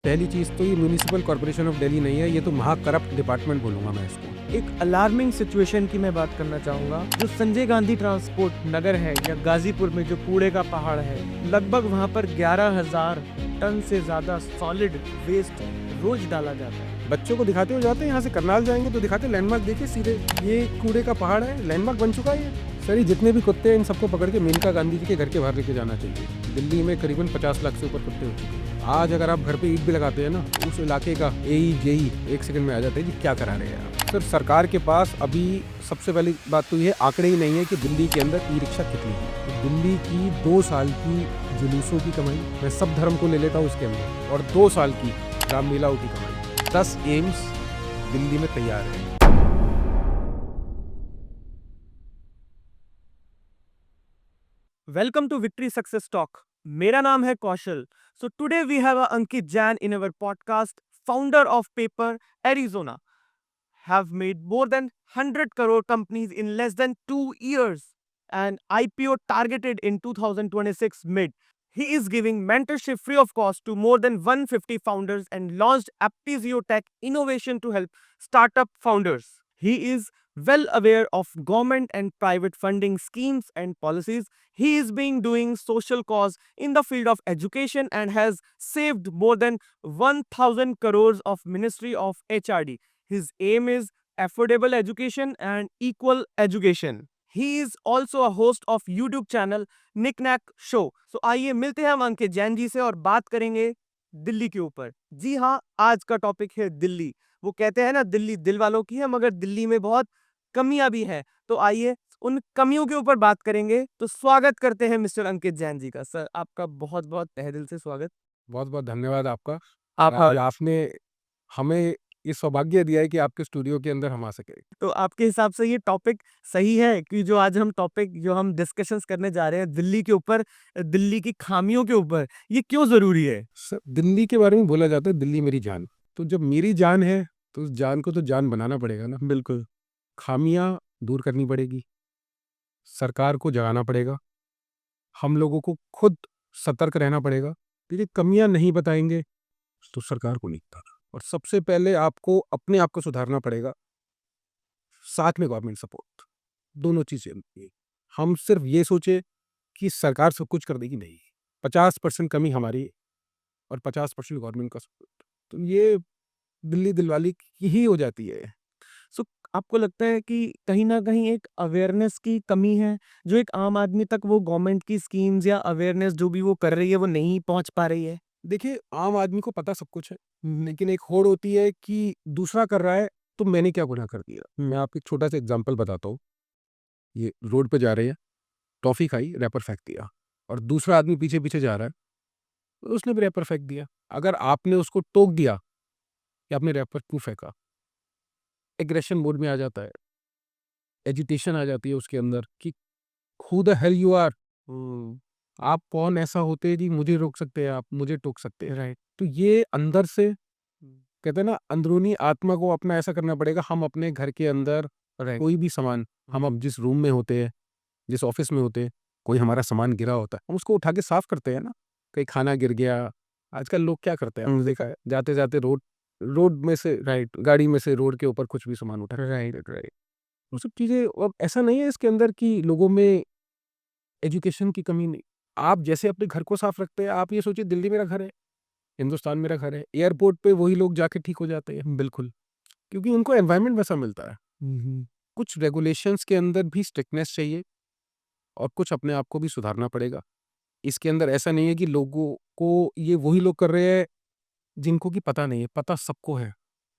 पहली चीज़ तो ये म्युनिसिपल कॉर्पोरेशन ऑफ दिल्ली नहीं है, ये तो महाकरप्ट डिपार्टमेंट बोलूँगा मैं इसको। एक अलार्मिंग सिचुएशन की मैं बात करना चाहूँगा। जो संजय गांधी ट्रांसपोर्ट नगर है या गाजीपुर में जो कूड़े का पहाड़ है, लगभग वहाँ पर 11,000 टन से ज़्यादा सॉलिड वेस्ट रोज डाला जाता है। बच्चों को दिखाते हो जाते हैं, यहाँ से करनाल जाएंगे तो दिखाते लैंडमार्क देखिए सीधे, ये कूड़े का पहाड़ है, लैंडमार्क बन चुका है ये। सर ये जितने भी कुत्ते हैं इन सबको पकड़ के मेनका गांधी जी के घर के बाहर लेके जाना चाहिए। दिल्ली में करीबन 50 लाख से ऊपर कुत्ते हो चुके हैं। आज अगर आप घर पे ईंट भी लगाते हैं ना, उस इलाके का एई जेई 1 सेकंड में आ जाते हैं जी क्या करा रहे हैं आप। सर सरकार के पास अभी सबसे पहली बात तो ये आंकड़े ही नहीं है कि दिल्ली के अंदर ई रिक्शा कितनी है। तो दिल्ली की 2 साल की जुलूसों की कमाई, मैं सब धर्म को ले लेता हूँ उसके अंदर, और 2 साल की रामलीलाओं की कमाई, 10 एम्स दिल्ली में तैयार है। Welcome to victory success talk. मेरा नाम है Kaushal. So today we have Ankit Jain in our podcast, founder of paper Arizona, have made more than 100 crore companies in less than 2 years and IPO targeted in 2026 mid. He is giving mentorship free of cost to more than 150 founders and launched Aptizio Tech Innovation to help startup founders. He is well aware of government and private funding schemes and policies. He is being doing social cause in the field of education and has saved more than 1000 crores of Ministry of HRD. His aim is affordable education and equal education. He is also a host of YouTube channel Knick-Knack Show. So आइए मिलते हैं हम अंकित जैन जी से और बात करेंगे दिल्ली के ऊपर। जी हाँ, आज का टॉपिक है दिल्ली। वो कहते हैं ना, दिल्ली दिल वालों की है, मगर दिल्ली में बहुत कमियां भी है। तो आइए उन कमियों के ऊपर बात करेंगे। तो स्वागत करते हैं मिस्टर अंकित जैन जी का। सर आपका बहुत बहुत तहे दिल से स्वागत। बहुत बहुत धन्यवाद आपका। आप आज आपने हमें ये सौभाग्य दिया है कि आपके स्टूडियो के अंदर हम आ सके। तो आपके हिसाब से ये टॉपिक सही है कि जो आज हम टॉपिक जो हम डिस्कशंस करने जा रहे हैं दिल्ली के ऊपर, दिल्ली की खामियों के ऊपर, ये क्यों जरूरी है? सर दिल्ली के बारे में बोला जाता है दिल्ली मेरी जान, तो जब मेरी जान है तो उस जान को तो जान बनाना पड़ेगा ना। बिल्कुल। खामियां दूर करनी पड़ेगी, सरकार को जगाना पड़ेगा, हम लोगों को खुद सतर्क रहना पड़ेगा। देखिए कमियां नहीं बताएंगे तो सरकार को नहीं बताना, और सबसे पहले आपको अपने आप को सुधारना पड़ेगा, साथ में गवर्नमेंट सपोर्ट, दोनों चीजें चाहिए। हम सिर्फ ये सोचे कि सरकार सब कुछ कर देगी, नहीं। 50% कमी हमारी और 50% गवर्नमेंट का सपोर्ट, तो ये दिल्ली दिलवाली की ही हो जाती है। सो आपको लगता है कि कहीं ना कहीं एक अवेयरनेस की कमी है, जो एक आम आदमी तक वो गवर्नमेंट की स्कीम्स या अवेयरनेस जो भी वो कर रही है वो नहीं पहुंच पा रही है? देखिए आम आदमी को पता सब कुछ है, लेकिन एक होड़ होती है कि दूसरा कर रहा है तो मैंने क्या गुनाह कर दिया। मैं आपको एक छोटा सा एग्जांपल बताता हूँ। ये रोड पे जा रहे हैं, टॉफी खाई, रैपर फेंक दिया, और दूसरा आदमी पीछे पीछे जा रहा है, तो उसने भी रैपर फेंक दिया। अगर आपने उसको टोक दिया कि आपने रैपर क्यों फेंका, एग्रेशन मोड में आ जाता है, एजिटेशन आ जाती है उसके अंदर कि who the hell you are, आप कौन ऐसा होते हैं जी मुझे रोक सकते हैं, आप मुझे टोक सकते हैं, राइट। तो ये अंदर से कहते हैं ना, अंदरूनी आत्मा को अपना ऐसा करना पड़ेगा। हम अपने घर के अंदर कोई भी सामान, हम अब जिस रूम में होते हैं, जिस ऑफिस में होते हैं, कोई हमारा सामान गिरा होता है, हम उसको उठा के साफ करते हैं ना। कहीं खाना गिर गया, आजकल लोग क्या करते हैं, आपने देखा है, जाते जाते रोड रोड में से, राइट, गाड़ी में से रोड के ऊपर कुछ भी सामान उठा, राइट राइट। वो सब चीजें, अब ऐसा नहीं है इसके अंदर कि लोगों में एजुकेशन की कमी नहीं। आप जैसे अपने घर को साफ रखते हैं, आप ये सोचिए दिल्ली मेरा घर है, हिंदुस्तान मेरा घर है, एयरपोर्ट पे वही लोग जाके ठीक हो जाते हैं, बिल्कुल। क्योंकि उनको एनवायरनमेंट वैसा मिलता है। कुछ रेगुलेशंस के अंदर भी स्ट्रिक्टनेस चाहिए, और कुछ अपने आप को भी सुधारना पड़ेगा। इसके अंदर ऐसा नहीं है कि लोगों को, ये वही लोग कर रहे हैं जिनको कि पता नहीं है, पता सबको है।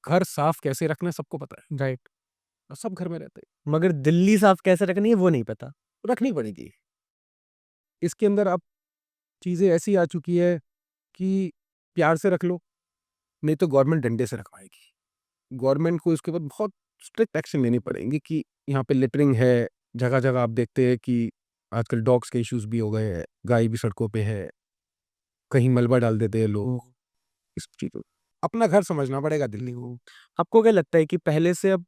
घर साफ कैसे रखना है सबको पता है, राइट। और सब घर में रहते मगर दिल्ली साफ कैसे रखनी है वो नहीं पता। हैं, रखनी पड़ेगी। इसके अंदर अब चीज़ें ऐसी आ चुकी है कि प्यार से रख लो, नहीं तो गवर्नमेंट डंडे से रखवाएगी। गवर्नमेंट को इसके ऊपर बहुत स्ट्रिक्ट एक्शन लेने पड़ेंगे कि यहाँ पे लिटरिंग है, जगह-जगह आप देखते हैं कि आजकल डॉग्स के इश्यूज़ भी हो गए हैं, गाय भी सड़कों पे है, कहीं मलबा डाल देते हैं लोग। इस चीज़ को अपना घर समझना पड़ेगा दिल्ली को। आपको क्या लगता है कि पहले से अब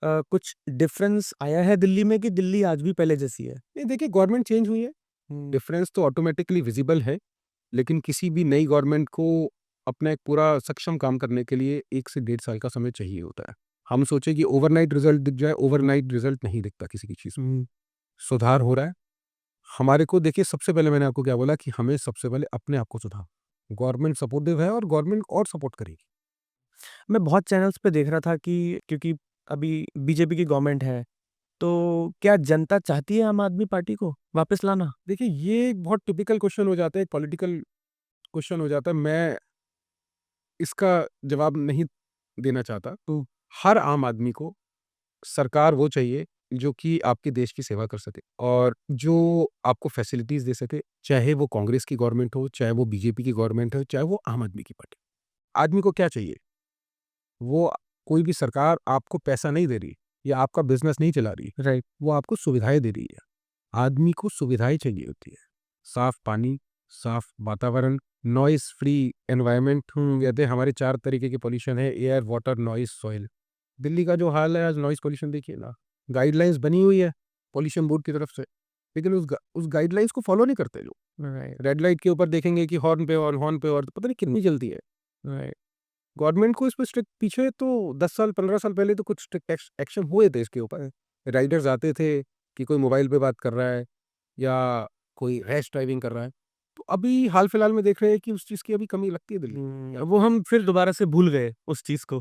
कुछ डिफरेंस आया है दिल्ली में, कि दिल्ली आज भी पहले जैसी है? नहीं देखिए, गवर्नमेंट चेंज हुई है, डिफरेंस तो ऑटोमेटिकली विजिबल है, लेकिन किसी भी नई गवर्नमेंट को अपना एक पूरा सक्षम काम करने के लिए 1 से 1.5 साल का समय चाहिए होता है। हम सोचे कि ओवरनाइट रिज़ल्ट दिख जाए, ओवरनाइट रिज़ल्ट नहीं दिखता किसी की चीज़ में। सुधार हो रहा है। हमारे को देखिए सबसे पहले मैंने आपको क्या बोला कि हमें सबसे पहले अपने आप को सुधार। गवर्नमेंट सपोर्टिव है और गवर्नमेंट और सपोर्ट करेगी। मैं बहुत चैनल्स पे देख रहा था कि क्योंकि अभी बीजेपी की गवर्नमेंट है, तो क्या जनता चाहती है आम आदमी पार्टी को वापस लाना? देखिए ये एक बहुत टिपिकल क्वेश्चन हो जाता है, एक पॉलिटिकल क्वेश्चन हो जाता है। मैं इसका जवाब नहीं देना चाहता। तो हर आम आदमी को सरकार वो चाहिए जो कि आपके देश की सेवा कर सके और जो आपको फैसिलिटीज़ दे सके, चाहे वो कांग्रेस की गवर्नमेंट हो, चाहे वो बीजेपी की गवर्नमेंट हो, चाहे वो आम आदमी की पार्टी। आदमी को क्या चाहिए? वो कोई भी सरकार आपको पैसा नहीं दे रही या आपका बिज़नेस नहीं चला रही, राइट। वो आपको सुविधाएँ दे रही है। आदमी को सुविधाएँ चाहिए होती है। साफ़ पानी, साफ़ वातावरण, नॉइज़ फ्री एनवायरनमेंट। कहते हैं हमारे 4 तरीके के पॉल्यूशन है, air, water, noise, soil. Delhi का जो हाल है आज नॉइज़ पॉल्यूशन देखिए ना, गाइडलाइंस बनी हुई है पॉल्यूशन बोर्ड की तरफ से, लेकिन उस गाइडलाइंस को फॉलो नहीं करते लोग। राइट। रेड लाइट के ऊपर देखेंगे कि हॉर्न पे और पता नहीं कितनी जलती है। राइट। गवर्नमेंट को इस पे स्ट्रिक्ट पीछे तो 10 साल 15 साल पहले तो कुछ स्ट्रिक्ट एक्शन हुए थे इसके ऊपर। राइडर्स आते थे कि कोई मोबाइल पे बात कर रहा है या कोई रैश ड्राइविंग कर रहा है। तो अभी हाल-फिलहाल में देख रहे हैं कि उस चीज़ की अभी कमी लगती है दिल्ली में। वो हम फिर दोबारा से भूल गए उस चीज़ को,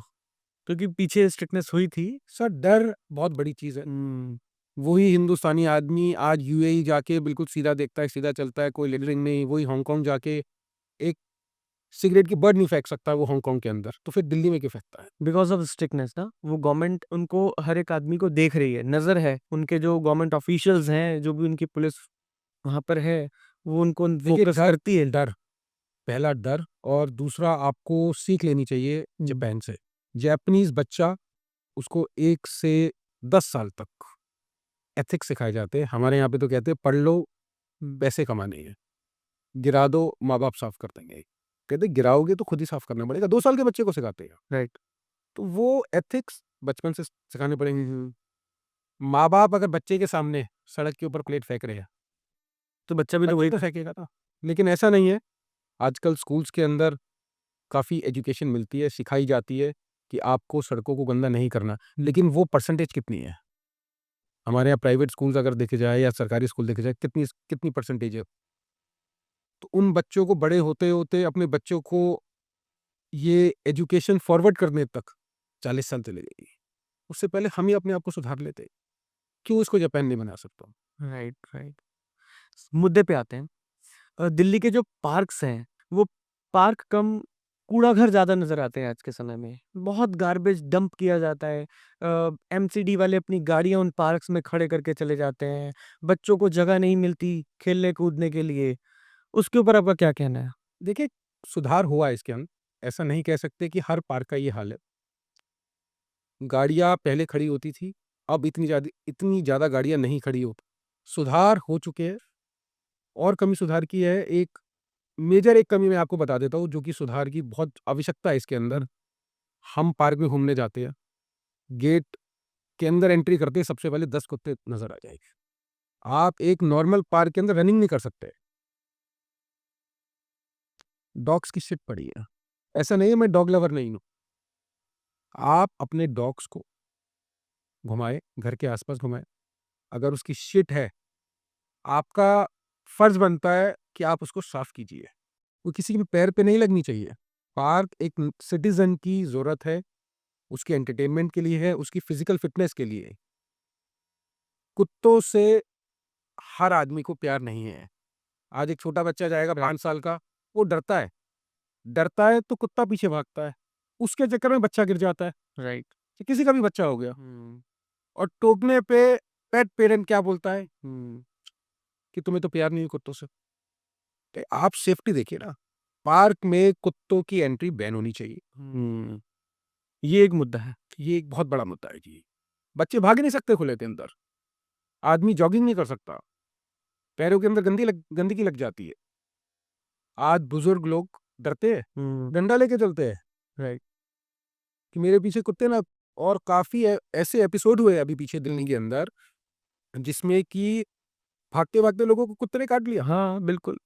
क्योंकि पीछे स्ट्रिक्टनेस हुई थी। सर डर बहुत बड़ी चीज़ है। वही हिंदुस्तानी आदमी आज यूएई जाके बिल्कुल सीधा देखता है, सीधा चलता है, कोई लिटरिंग नहीं। वही हांगकांग जाके एक सिगरेट की बड नहीं फेंक सकता वो हांगकांग के अंदर, तो फिर दिल्ली में क्यों फेंकता है? बिकॉज़ ऑफ स्ट्रिक्टनेस ना, वो गवर्नमेंट उनको हर एक आदमी को देख रही है, नज़र है। उनके जो गवर्नमेंट ऑफिशियल्स हैं, जो भी उनकी पुलिस वहाँ पर है, वो उनको देखिए फ़ोकस डर करती है। डर पहला डर और दूसरा आपको सीख लेनी चाहिए जापान से। जापानीज़ बच्चा उसको 1 से 10 साल तक एथिक्स सिखाए जाते हैं। हमारे यहाँ पे तो कहते हैं पढ़ लो, पैसे कमाने हैं। गिरा दो, माँ-बाप साफ कर देंगे। कहते गिराओगे तो खुद ही साफ करना पड़ेगा। 2 साल के बच्चे को सिखाते हैं। राइट। तो वो एथिक्स बचपन से सिखाने पड़ेंगे। माँ-बाप अगर बच्चे के सामने सड़क के ऊपर प्लेट फेंक रहे हैं, तो बच्चा भी तो बच्चा वही तो फेंकेगा ना। लेकिन ऐसा नहीं है। आजकल स्कूल्स के अंदर काफ़ी एजुकेशन मिलती है, सिखाई जाती है कि आपको सड़कों को गंदा नहीं करना। लेकिन वो परसेंटेज कितनी है? हमारे यहाँ प्राइवेट स्कूल्स अगर देखे जाए या सरकारी स्कूल देखे जाए, कितनी कितनी परसेंटेज है? तो उन बच्चों को बड़े होते-होते अपने बच्चों को ये एजुकेशन फॉरवर्ड करने तक 40 साल चले जाएगी। उससे पहले हम ही अपने आप को सुधार लेते। क्यों इसको जापान नहीं बना सकता? राइट। राइट। मुद्दे पे आते हैं। दिल्ली के जो पार्क्स हैं, वो पार्क कम कूड़ा घर ज़्यादा नज़र आते हैं आज के समय में। बहुत गार्बेज डंप किया जाता है। एमसीडी वाले अपनी गाड़ियाँ उन पार्क्स में खड़े करके चले जाते हैं। बच्चों को जगह नहीं मिलती खेलने-कूदने के लिए। उसके ऊपर आपका क्या कहना है? देखिए, सुधार हुआ है इसके अंदर। ऐसा नहीं कह सकते कि हर पार्क का ये हाल है। गाड़ियाँ पहले खड़ी होती थी, अब इतनी ज़्यादा गाड़ियाँ नहीं खड़ी होती। सुधार हो चुके हैं और कमी सुधार की है। एक कमी मैं आपको बता देता हूँ जो कि सुधार की बहुत आवश्यकता है इसके अंदर। हम पार्क में घूमने जाते हैं, गेट के अंदर एंट्री करते ही सबसे पहले 10 कुत्ते नज़र आ जाएँगे। आप एक नॉर्मल पार्क के अंदर रनिंग नहीं कर सकते। डॉग्स की शिट पड़ी है। ऐसा नहीं है मैं डॉग लवर नहीं हूँ। आप अपने डॉग्स को घुमाएँ, घर के आस-पास घुमाएँ। अगर उसकी शिट है, आपका फ़र्ज़ बनता है कि आप उसको साफ़ कीजिए। वो किसी के पैर पे नहीं लगनी चाहिए। पार्क एक सिटीज़न की ज़रूरत है, उसके एंटरटेनमेंट के लिए है, उसकी फ़िज़िकल फ़िटनेस के लिए है। कुत्तों से हर आदमी को प्यार नहीं है। आज एक छोटा बच्चा जाएगा 5 साल का, वो डरता है। डरता है तो कुत्ता पीछे भागता है। उसके चक्कर में बच्चा गिर जाता है। राइट। किसी का भी बच्चा हो गया। हुँ। और टोकने पे पेट पेरेंट क्या बोलता है हुँ। कि तुम्हें तो प्यार नहीं है कुत्तों से। तो आप सेफ्टी देखिए ना। पार्क में कुत्तों की एंट्री बैन होनी चाहिए। हुँ। ये एक मुद्दा है। ये एक बहुत बड़ा मुद्दा है जी। बच्चे भाग ही नहीं सकते खुले के अंदर। आदमी जॉगिंग नहीं कर सकता। पैरों के अंदर गंदगी लग जाती है। आज बुजुर्ग लोग डरते हैं, हुँ। डंडा लेके चलते हैं राइट। कि मेरे पीछे कुत्ते ना। और काफ़ी ऐसे एपिसोड हुए अभी पीछे दिल्ली के अंदर जिसमें कि भागते-भागते लोगों को कुत्ते ने काट लिया। हाँ, बिल्कुल।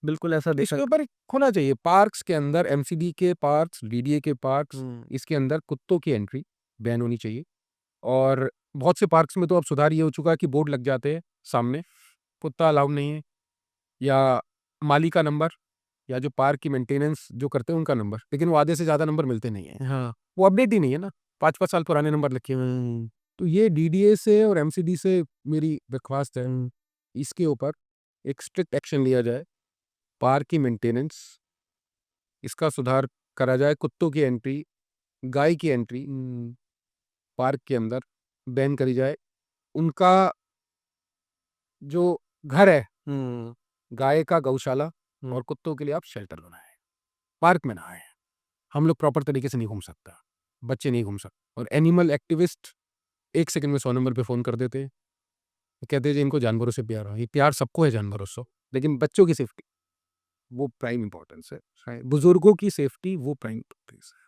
बिल्कुल ऐसा देखा। इसके ऊपर एक होना चाहिए पार्क्स के अंदर, एमसीडी के पार्क्स, डीडीए के पार्क्स, इसके अंदर कुत्तों की एंट्री बैन होनी चाहिए। और बहुत से पार्क्स में तो अब सुधार ये हो चुका है कि बोर्ड लग जाते हैं सामने, कुत्ता अलाउड नहीं है, या माली का नंबर, या जो पार्क की मेंटेनेंस जो करते हैं उनका नंबर, लेकिन वो आधे से ज़्यादा नंबर मिलते नहीं हैं। हाँ। वो अपडेट ही नहीं है ना, 5-5 साल पुराने नंबर लिखे हुए हैं। तो ये डीडीए से और एमसीडी से मेरी दरख्वास्त है, इसके ऊपर एक स्ट्रिक्ट एक्शन लिया जाए। पार्क की मेंटेनेंस, इसका सुधार करा जाए। कुत्तों की एंट्री, गाय की एंट्री पार्क के अंदर बैन करी जाए। उनका जो घर है, गाय का गौशाला, और कुत्तों के लिए आप शेल्टर बनाएं, पार्क में ना आए। हम लोग प्रॉपर तरीके से नहीं घूम सकता, बच्चे नहीं घूम सकते। और एनिमल एक्टिविस्ट 1 सेकंड में 100 नंबर पे फ़ोन कर देते हैं। वो कहते हैं जी इनको जानवरों से प्यार है। ये प्यार सबको है जानवरों से, लेकिन बच्चों की सेफ्टी वो प्राइम इम्पोर्टेंस है। बुजुर्गों की सेफ्टी वो प्राइम इम्पोर्टेंस है।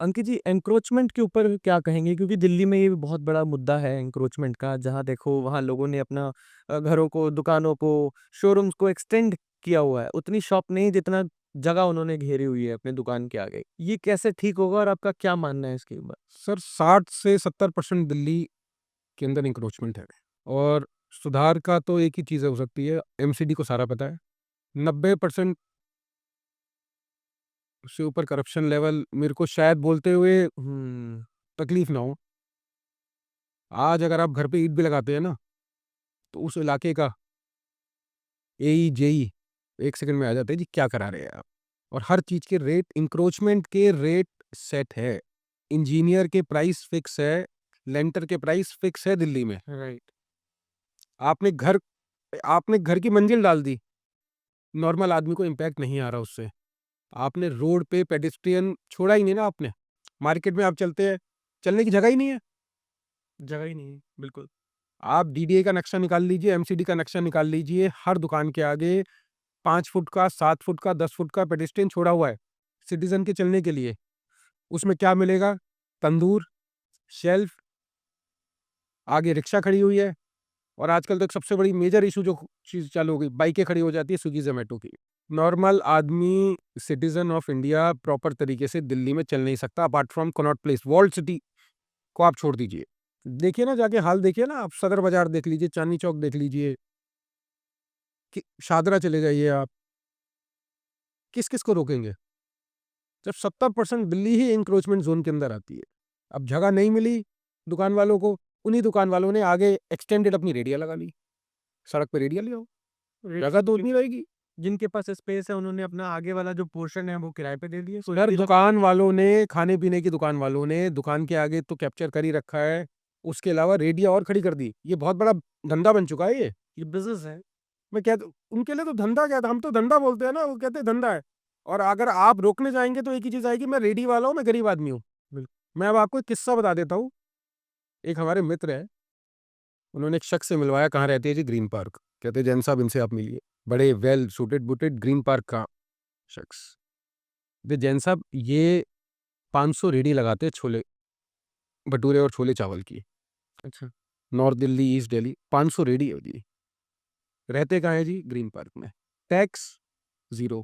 अंकित जी, एनक्रोचमेंट के ऊपर क्या कहेंगे? क्योंकि दिल्ली में ये भी बहुत बड़ा मुद्दा है एनक्रोचमेंट का। जहाँ देखो वहाँ लोगों ने अपना घरों को, दुकानों को, शोरूम्स को एक्सटेंड किया हुआ है। उतनी शॉप नहीं जितना जगह उन्होंने घेरी हुई है अपने दुकान के आगे। ये कैसे ठीक होगा और आपका क्या मानना है इसके ऊपर? सर 60 से 70% दिल्ली के अंदर इंक्रोचमेंट है, और सुधार का तो एक ही चीज़ हो सकती है, एमसीडी को सारा पता है। 90% से ऊपर करप्शन लेवल मेरे को शायद बोलते हुए तकलीफ ना हो। आज अगर आप घर पे ईंट भी लगाते हैं ना, तो उस इलाके का एई जेई 1 सेकंड में आ जाते हैं जी क्या करा रहे हैं आप। और हर चीज़ के रेट, इंक्रोचमेंट के रेट सेट है, इंजीनियर के प्राइस फिक्स है, लेंटर के प्राइस फिक्स है दिल्ली में। राइट। आपने घर आपने घर की मंजिल डाल दी, नॉर्मल आदमी को इम्पैक्ट नहीं आ रहा उससे। आपने रोड पे पेडेस्ट्रियन छोड़ा ही नहीं ना आपने। मार्केट में आप चलते हैं, चलने की जगह ही नहीं है। जगह ही नहीं है, बिल्कुल। आप डीडीए का नक्शा निकाल लीजिए, एमसीडी का नक्शा निकाल लीजिए, हर दुकान के आगे 5 फुट का, 7 फुट का, 10 फुट का पेडेस्ट्रियन छोड़ा हुआ है, सिटीज़न के चलने के लिए। उसमें क्या मिलेगा? तंदूर, शेल्फ, आगे रिक्शा खड़ी हुई है, और आजकल तो एक सबसे बड़ी मेजर इश्यू जो चीज़ चालू हो गई, बाइकें खड़ी हो जाती है स्विगी, ज़ोमैटो की। नॉर्मल आदमी, सिटीज़न ऑफ इंडिया प्रॉपर तरीके से दिल्ली में चल नहीं सकता, apart from Connaught Place. Walled city को आप छोड़ दीजिए। देखिए ना, जाके हाल देखिए ना, आप सदर बाज़ार देख लीजिए, चांदनी चौक देख लीजिए, कि शादरा चले जाइए आप, किस-किस को रोकेंगे? जब 70% दिल्ली ही एन्क्रोचमेंट ज़ोन के अंदर आती है। अब जगह नहीं मिली दुकान वालों को, उन्हीं दुकान वालों ने आगे एक्सटेंडेड अपनी रेहड़ियाँ लगा ली। सड़क पे रेहड़ियाँ ले आओ, जगह तो उतनी रहेगी। जिनके पास स्पेस है उन्होंने अपना आगे वाला जो पोर्शन है वो किराए पे दे दिया। हर दुकान वालों ने, खाने-पीने की दुकान वालों ने, दुकान के आगे तो कैप्चर कर ही रखा है, उसके अलावा रेहड़ियाँ और खड़ी कर दी। ये बहुत बड़ा धंधा बन चुका है ये। ये बिज़नेस है। मैं कहता उनके लिए तो धंधा क्या था, हम तो धंधा बोलते हैं ना, वो कहते हैं धंधा है। और अगर आप रोकने जाएँगे तो एक ही चीज़ आएगी, मैं रेहड़ी वाला हूँ, मैं गरीब आदमी हूँ। मैं अब आपको एक किस्सा बता देता हूँ। एक हमारे मित्र हैं, उन्होंने एक शख्स से मिलवाया, कहाँ रहते हैं जी? Green park. कहते हैं जैन साहब इनसे आप मिलिए। बड़े well suited booted green park का शख्स। कहते जैन साहब ये 500 रेहड़ी लगाते हैं छोले भटूरे और छोले चावल की। अच्छा। नॉर्थ दिल्ली, ईस्ट दिल्ली, 500 रेहड़ी है जी। रहते कहाँ हैं जी? ग्रीन पार्क में। Tax zero.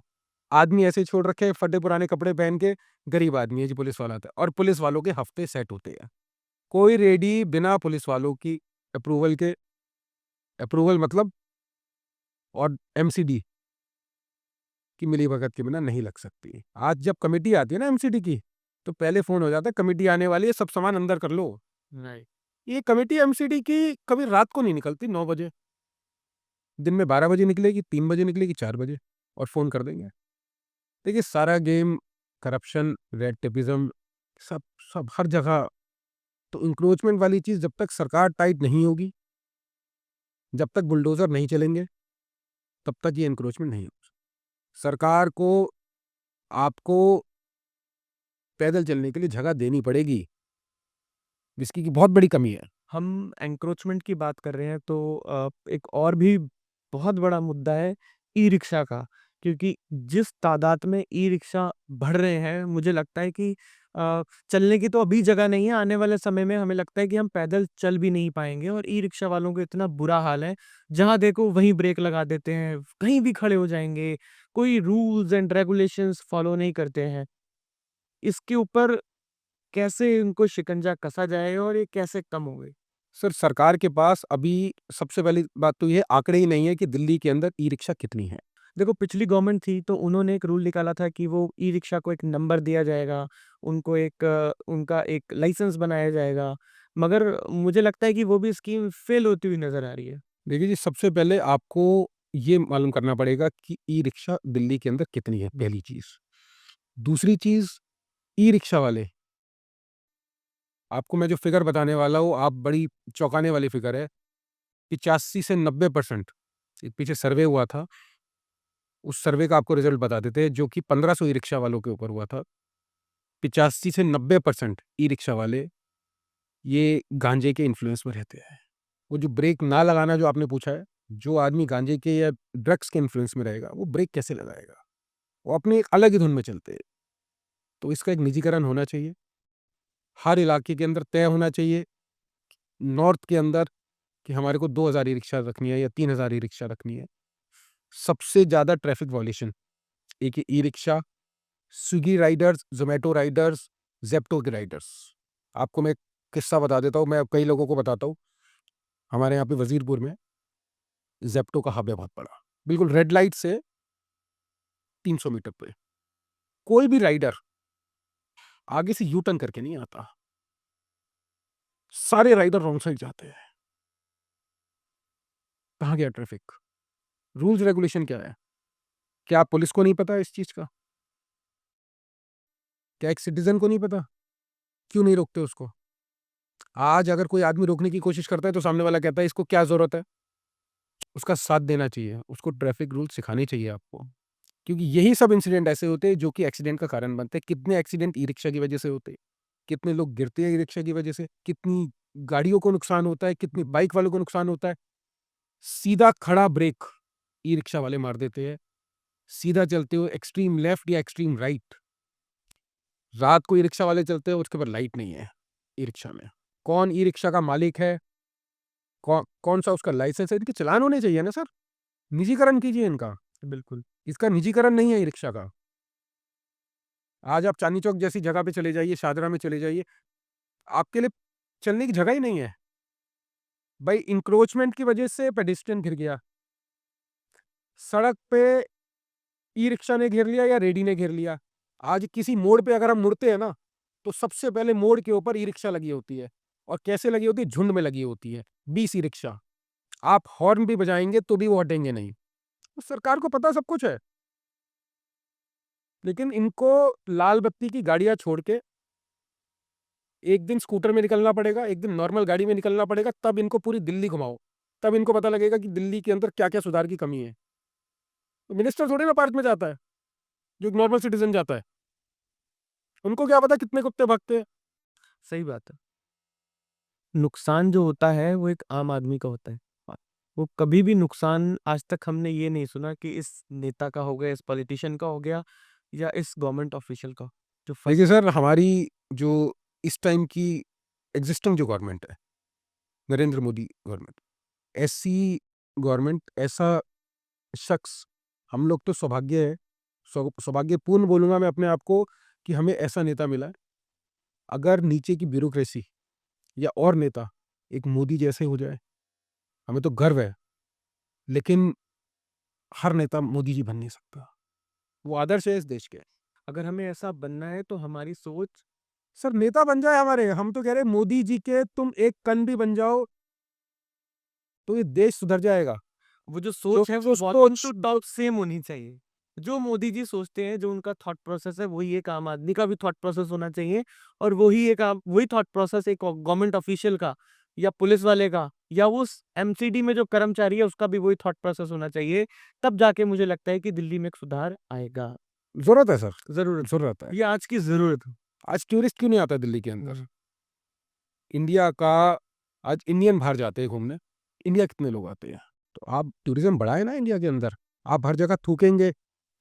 आदमी ऐसे ही छोड़ रखे हैं, फटे पुराने कपड़े पहन के, गरीब आदमी है जी, पुलिस वाला आता है, और पुलिस वालों के हफ्ते सेट होते हैं। कोई रेहड़ी बिना पुलिस वालों की अप्रूवल के, अप्रूवल मतलब, और एमसीडी की मिलीभगत के बिना नहीं लग सकती। आज जब कमेटी आती है ना एमसीडी की, तो पहले फ़ोन हो जाता है कमेटी आने वाली है, सब सामान अंदर कर लो। राइट। ये कमेटी एमसीडी की कभी रात को नहीं निकलती 9 बजे। दिन में 12 बजे निकलेगी, 3 बजे निकलेगी, 4 बजे, और फ़ोन कर देंगे। देखिए सारा गेम करप्शन, रेड टेपिज़्म, सब सब हर जगह। तो एन्क्रोचमेंट वाली चीज़ जब तक सरकार टाइट नहीं होगी, जब तक बुलडोज़र नहीं चलेंगे, तब तक ये एन्क्रोचमेंट नहीं होगा। सरकार को आपको पैदल चलने के लिए जगह देनी पड़ेगी, जिसकी की बहुत बड़ी कमी है। हम एनक्रोचमेंट की बात कर रहे हैं तो एक और भी बहुत बड़ा मुद्दा है ई-रिक्शा का। क्योंकि जिस तादाद में ई-रिक्शा बढ़ रहे हैं, मुझे लगता है कि चलने की तो अभी जगह नहीं है, आने वाले समय में हमें लगता है कि हम पैदल चल भी नहीं पाएँगे। और ई-रिक्शा वालों का इतना बुरा हाल है, जहाँ देखो वहीं ब्रेक लगा देते हैं, कहीं भी खड़े हो जाएँगे, कोई रूल्स एंड रेगुलेशंस फॉलो नहीं करते हैं। इसके ऊपर कैसे इनको शिकंजा कसा जाए और ये कैसे कम होंगे? सर, सरकार के पास अभी सबसे पहली बात तो ये आंकड़े ही नहीं है कि दिल्ली के अंदर ई-रिक्शा कितनी है। देखो, पिछली गवर्नमेंट थी तो उन्होंने एक रूल निकाला था कि वो ई-रिक्शा को एक नंबर दिया जाएगा, उनको एक उनका एक लाइसेंस बनाया जाएगा, मगर मुझे लगता है कि वो भी स्कीम फेल होती हुई नज़र आ रही है। देखिए जी, सबसे पहले आपको ये मालूम करना पड़ेगा कि ई-रिक्शा दिल्ली के अंदर कितनी है, पहली चीज़। दूसरी चीज़, ई-रिक्शा वाले, आपको मैं जो फ़िगर बताने वाला हूँ, आप बड़ी चौंकाने वाली फ़िगर है, 85 से 90% एक पीछे सर्वे हुआ था, उस सर्वे का आपको रिज़ल्ट बता देते हैं, जो कि 1500 ई-रिक्शा वालों के ऊपर हुआ था। 85 से 90% ई-रिक्शा वाले, ये गांजे के इन्फ्लुएंस में रहते हैं। वो जो ब्रेक ना लगाना जो आपने पूछा है, जो आदमी गांजे के या ड्रग्स के इन्फ्लुएंस में रहेगा, वो ब्रेक कैसे लगाएगा? वो अपनी एक अलग ही धुन में चलते हैं। तो इसका एक निजीकरण होना चाहिए। हर इलाके के अंदर तय होना चाहिए, नॉर्थ के अंदर, कि हमारे को 2000 ई-रिक्शा रखनी है या 3000 ई-रिक्शा रखनी है। सबसे ज़्यादा ट्रैफिक वायलेशन, एक ये e-rickshaw, Swiggy riders, Zomato riders, Zepto के राइडर्स। आपको मैं एक किस्सा बता देता हूँ, मैं कई लोगों को बताता हूँ। हमारे यहाँ पे वज़ीरपुर में ज़ेप्टो का हब है बहुत बड़ा। बिल्कुल रेड लाइट से 300 मीटर पे। कोई भी राइडर आगे से यू टर्न करके नहीं आता। सारे राइडर रॉन्ग साइड जाते हैं। कहाँ गया ट्रैफिक? रूल्स रेगुलेशन क्या है? क्या पुलिस को नहीं पता इस चीज़ का? क्या एक सिटीज़न को नहीं पता? क्यों नहीं रोकते उसको? आज अगर कोई आदमी रोकने की कोशिश करता है तो सामने वाला कहता है इसको क्या ज़रूरत है? उसका साथ देना चाहिए, उसको ट्रैफिक रूल्स सिखाने चाहिए आपको। क्योंकि यही सब इंसिडेंट ऐसे होते हैं जो कि एक्सीडेंट का कारण बनते हैं। कितने एक्सीडेंट ई-रिक्शा की वजह से होते हैं, कितने लोग गिरते हैं ई-रिक्शा की वजह से, कितनी गाड़ियों को नुकसान होता है, कितनी बाइक वालों को नुकसान होता है। सीधा खड़ा ब्रेक ई-रिक्शा वाले मार देते हैं, सीधा चलते हो एक्सट्रीम लेफ्ट या एक्सट्रीम राइट। रात को ई-रिक्शा वाले चलते हैं, उसके ऊपर लाइट नहीं है ई-रिक्शा में। कौन ई-रिक्शा का मालिक है, कौन सा उसका लाइसेंस है, इनके चालान होने चाहिए ना सर। निजीकरण कीजिए इनका। बिल्कुल। इसका निजीकरण नहीं है ई-रिक्शा का। आज आप चांदनी चौक जैसी जगह पे चले जाइए, शाहदरा में चले जाइए, आपके लिए चलने की जगह ही नहीं है। भाई, इंक्रोचमेंट की वजह से पेडेस्ट्रियन गिर गया, सड़क पे ई-रिक्शा ने घेर लिया या रेडी ने घेर लिया। आज किसी मोड़ पे अगर हम मुड़ते हैं ना, तो सबसे पहले मोड़ के ऊपर ई-रिक्शा लगी होती है। और कैसे लगी होती है? झुंड में लगी होती है, 20 ई-रिक्शा। आप हॉर्न भी बजाएंगे तो भी वो हटेंगे नहीं। तो सरकार को पता सब कुछ है, लेकिन इनको लाल बत्ती की गाड़ियां छोड़ के एक दिन स्कूटर में निकलना पड़ेगा, एक दिन नॉर्मल गाड़ी में निकलना पड़ेगा, तब इनको पूरी दिल्ली घुमाओ। तब इनको पता लगेगा कि दिल्ली के अंदर क्या क्या सुधार की कमी है। तो मिनिस्टर थोड़ी ना पार्क में जाता है, जो एक नॉर्मल सिटीजन जाता है। उनको क्या पता कितने कुत्ते भागते हैं। सही बात है। नुकसान जो होता है वो एक आम आदमी का होता है। वो कभी भी नुकसान आज तक हमने ये नहीं सुना कि इस नेता का हो गया, इस पॉलिटिशियन का हो गया या इस गवर्नमेंट ऑफिशियल का। जो देखिए फर्स्ट सर, हमारी जो इस टाइम की एग्जिस्टिंग जो गवर्नमेंट है, नरेंद्र मोदी गवर्नमेंट, ऐसी गवर्नमेंट, ऐसा शख्स, हम लोग तो सौभाग्य है, सौभाग्यपूर्ण बोलूंगा मैं अपने आप को, कि हमें ऐसा नेता मिला है। अगर नीचे की ब्यूरोक्रेसी या और नेता एक मोदी जैसे हो जाए, हमें तो गर्व है। लेकिन हर नेता मोदी जी बन नहीं सकता। वो आदर्श है इस देश के। अगर हमें ऐसा बनना है तो हमारी सोच सर, नेता बन जाए हमारे, हम तो कह रहे हैं मोदी जी के तुम एक कण भी बन जाओ तो ये देश सुधर जाएगा। वो जो जो सोच है वो जो बॉटम सोच टू टॉप सेम होनी चाहिए। जो मोदी जी सोचते हैं, जो उनका थॉट प्रोसेस है, वही एक आम आदमी का भी थॉट प्रोसेस होना चाहिए। और वही थॉट प्रोसेस एक गवर्नमेंट ऑफिशियल का या पुलिस वाले का या उस एमसीडी में जो कर्मचारी है उसका भी वही थॉट प्रोसेस होना चाहिए। तब जाके मुझे लगता है कि दिल्ली में एक सुधार आएगा। जरूरत है सर, जरूरत जरूरत है। ये आज की जरूरत है। आज टूरिस्ट क्यों नहीं आता दिल्ली के अंदर? हम्म। इंडिया का, आज इंडियन बाहर जाते हैं घूमने, इंडिया कितने लोग आते हैं? तो आप टूरिज्म बढ़ाए ना इंडिया के अंदर। आप हर जगह थूकेंगे,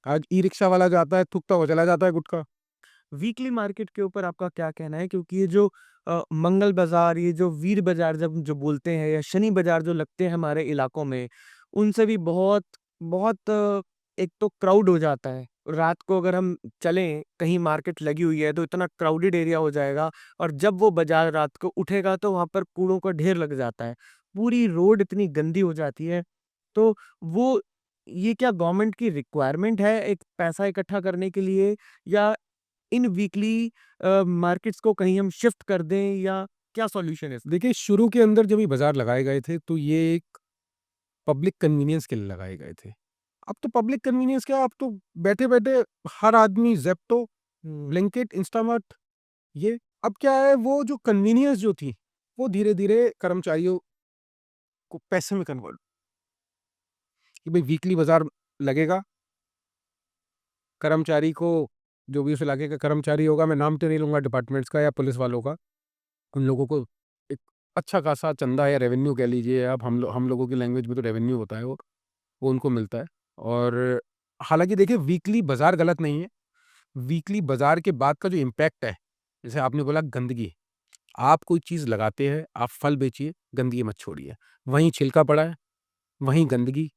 आज ई रिक्शा वाला जाता है, थूकता हुआ चला जाता है गुटखा। वीकली मार्केट के ऊपर आपका क्या कहना है? क्योंकि ये जो मंगल बाजार, ये जो वीर बाजार जब जो बोलते हैं या शनि बाजार जो लगते हैं हमारे इलाकों में, उनसे भी बहुत बहुत एक तो क्राउड हो जाता है। रात को अगर हम चलें, कहीं मार्केट लगी हुई है तो इतना क्राउडेड एरिया हो जाएगा, और जब वो बाज़ार रात को उठेगा तो वहाँ पर कूड़ों का ढेर लग जाता है। पूरी रोड इतनी गंदी हो जाती है। तो वो ये क्या गवर्नमेंट की रिक्वायरमेंट है एक पैसा इकट्ठा करने के लिए, या इन वीकली मार्केट्स को कहीं हम शिफ्ट कर दें, या क्या सॉल्यूशन है इसका? देखिए, शुरू के अंदर जब ये बाज़ार लगाए गए थे, तो ये एक पब्लिक कन्वीनियंस के लिए लगाए गए थे। अब तो पब्लिक कन्वीनियंस क्या, अब तो बैठे-बैठे हर आदमी ज़ेप्टो, ब्लिंकिट, इंस्टामार्ट, ये अब क्या है, वो जो कन्वीनियंस जो थी, वो धीरे-धीरे कर्मचारियों को पैसे में कन्वर्ट, कि भाई वीकली बाज़ार लगेगा, कर्मचारी को, जो भी उस इलाके का कर्मचारी होगा, मैं नाम तो नहीं लूँगा डिपार्टमेंट्स का या पुलिस वालों का, उन लोगों को एक अच्छा खासा चंदा या रेवेन्यू कह लीजिए आप, हम लोगों की लैंग्वेज में तो रेवेन्यू होता है वो उनको मिलता है। और हालाँकि देखिए, वीकली बाज़ार गलत नहीं है, वीकली बाज़ार के बाद का जो इम्पैक्ट है, जैसे आपने बोला गंदगी, आप कोई चीज़ लगाते हैं, आप फल बेचिए, गंदगी मत छोड़िए। वहीं छिलका पड़ा है, वहीं गंदगी,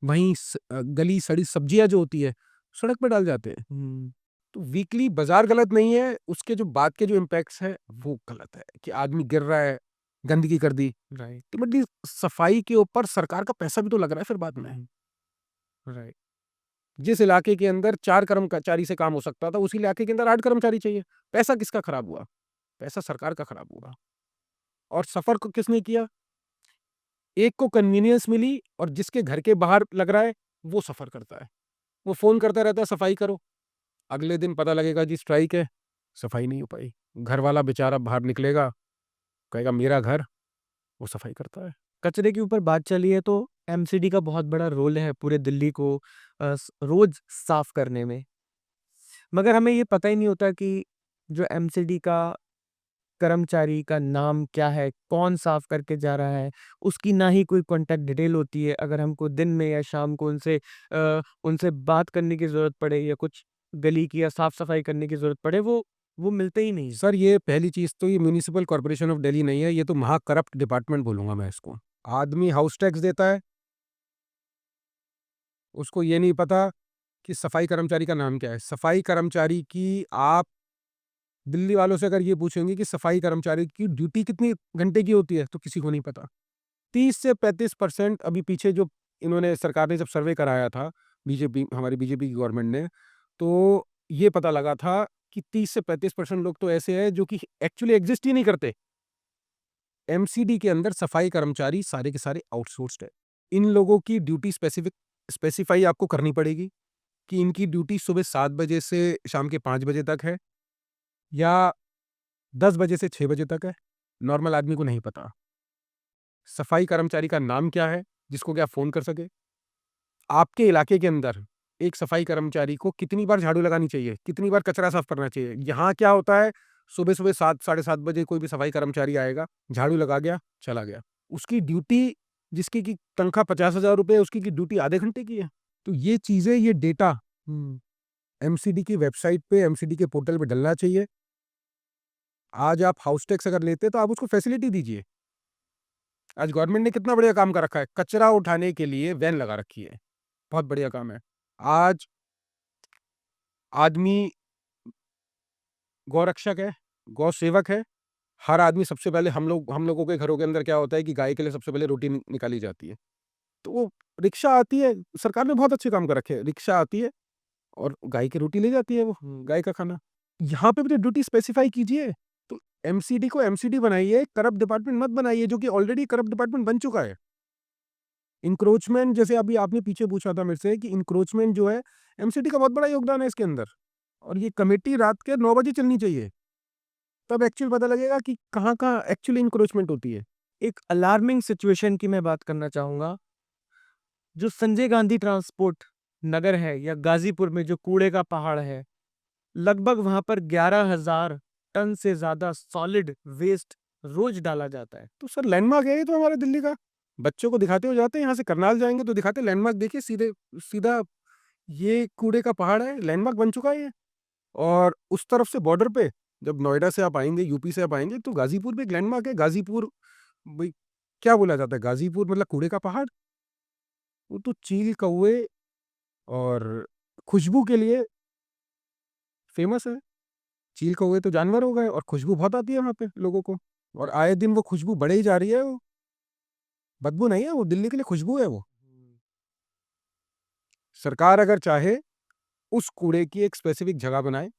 वहीं गली सड़ी सब्जियाँ जो होती है, सड़क पे डाल जाते हैं। तो वीकली बाज़ार गलत नहीं है, उसके जो बाद के जो इम्पैक्ट्स हैं, वो गलत है, कि आदमी गिर रहा है, गंदगी कर दी। राइट, अल्टीमेटली सफाई के ऊपर सरकार का पैसा भी तो लग रहा है फिर बाद में। राइट। जिस इलाके के अंदर 4 कर्मचारी से काम हो सकता था, उसी इलाके के अंदर 8 कर्मचारी चाहिए। पैसा किसका खराब हुआ? पैसा सरकार का खराब हुआ। और सफ़र को किसने किया? एक को कन्वीनियंस मिली, और जिसके घर के बाहर लग रहा है, वो सफ़र करता है। वो फ़ोन करता रहता है, सफाई करो। अगले दिन पता लगेगा जी स्ट्राइक है, सफाई नहीं हो पाई। घर वाला बेचारा बाहर निकलेगा, कहेगा मेरा घर, वो सफाई करता है। कचरे के ऊपर बात चली है तो एमसीडी का बहुत बड़ा रोल है पूरे दिल्ली को रोज साफ करने में। मगर हमें ये पता ही नहीं होता कि जो एमसीडी का कर्मचारी का नाम क्या है, कौन साफ करके जा रहा है, उसकी ना ही कोई कॉन्टैक्ट डिटेल होती है। अगर हमको दिन में या शाम को उनसे बात करने की ज़रूरत पड़े, या कुछ गली की या साफ-सफाई करने की ज़रूरत पड़े, वो मिलते ही नहीं। सर, ये पहली चीज़ तो ये म्युनिसिपल कॉर्पोरेशन ऑफ दिल्ली नहीं है, ये तो महाकरप्ट डिपार्टमेंट बोलूँगा मैं इसको। आदमी हाउस टैक्स देता है, उसको ये नहीं पता कि सफाई कर्मचारी का नाम क्या है। सफाई कर्मचारी की आप दिल्ली वालों से अगर ये पूछेंगे कि सफाई कर्मचारी की ड्यूटी कितनी घंटे की होती है, तो किसी को नहीं पता। 30 से 35% अभी पीछे जो इन्होंने सरकार ने जब सर्वे कराया था, हमारी बीजेपी की गवर्नमेंट ने, तो ये पता लगा था कि 30 से 35% लोग तो ऐसे हैं जो कि एक्चुअली एग्ज़िस्ट ही नहीं करते। एमसीडी के अंदर सफाई कर्मचारी सारे के सारे आउटसोर्स्ड है। इन लोगों की ड्यूटी स्पेसिफ़ाई आपको करनी पड़ेगी, कि इनकी ड्यूटी सुबह 7 बजे से शाम के 5 बजे तक है, या 10 बजे से 6 बजे तक है। नॉर्मल आदमी को नहीं पता। सफाई कर्मचारी का नाम क्या है, जिसको कि आप फ़ोन कर सकें। आपके इलाके के अंदर एक सफाई कर्मचारी को कितनी बार झाड़ू लगानी चाहिए, कितनी बार कचरा साफ करना चाहिए। यहाँ क्या होता है, सुबह-सुबह 7 साढ़े 7 बजे कोई भी सफाई कर्मचारी आएगा, झाड़ू लगा गया, चला गया। उसकी ड्यूटी, जिसकी की तनख्वाह 50,000 रुपए है, उसकी की ड्यूटी आधे घंटे की है। तो ये चीज़ें, ये डेटा एमसीडी की वेबसाइट पे, एमसीडी के पोर्टल पे डलना चाहिए। आज आप हाउस टैक्स अगर लेते हैं, तो आप उसको फैसिलिटी दीजिए। आज गवर्नमेंट ने कितना बढ़िया काम कर रखा है, कचरा उठाने के लिए वैन लगा रखी है। बहुत बढ़िया काम है। आज आदमी गौरक्षक है, गौ सेवक है। हर आदमी सबसे पहले, हम लोगों के घरों के अंदर क्या होता है कि गाय के लिए सबसे पहले रोटी निकाली जाती है। तो वो रिक्शा आती है, सरकार ने बहुत अच्छे काम कर रखे हैं। रिक्शा आती है और गाय की रोटी ले जाती है वो, गाय का खाना। यहाँ पे भी तो ड्यूटी स्पेसिफाई कीजिए। तो एमसीडी को एमसीडी बनाइए, करप्ट डिपार्टमेंट मत बनाइए, जो कि ऑलरेडी करप्ट डिपार्टमेंट बन चुका है। इंक्रोचमेंट, जैसे अभी आपने पीछे पूछा था मेरे से कि इंक्रोचमेंट जो है, एमसीडी का बहुत बड़ा योगदान है इसके अंदर। और ये कमेटी रात के 9 बजे चलनी चाहिए, तब एक्चुअल पता लगेगा कि कहाँ-कहाँ एक्चुअली इंक्रोचमेंट होती है। एक अलार्मिंग सिचुएशन की मैं बात करना चाहूँगा। जो संजय गांधी ट्रांसपोर्ट नगर है, या गाज़ीपुर में जो कूड़े का पहाड़ है, लगभग वहाँ पर 11,000 टन से ज़्यादा सॉलिड वेस्ट रोज़ डाला जाता है। तो सर, लैंडमार्क है ये तो हमारे दिल्ली का। बच्चों को दिखाते हुए जाते हैं, यहाँ से करनाल जाएँगे तो दिखाते हैं, लैंडमार्क देखिए, सीधे सीधा ये कूड़े का पहाड़ है, लैंडमार्क बन चुका है ये। और उस तरफ से बॉर्डर पे, जब नोएडा से आप आएँगे, यूपी से आप आएँगे, तो गाज़ीपुर भी एक लैंडमार्क है। गाज़ीपुर, भई क्या बोला जाता है, गाज़ीपुर मतलब कूड़े का पहाड़। वो तो चील, कौवे और खुशबू के लिए फेमस है। चील कौवे तो जानवर हो गए और खुशबू बहुत आती है वहाँ पे लोगों को, और आए दिन वो खुशबू बढ़े ही जा रही है। वो बदबू नहीं है, वो दिल्ली के लिए खुशबू है वो। सरकार अगर चाहे उस कूड़े की एक स्पेसिफिक जगह बनाए,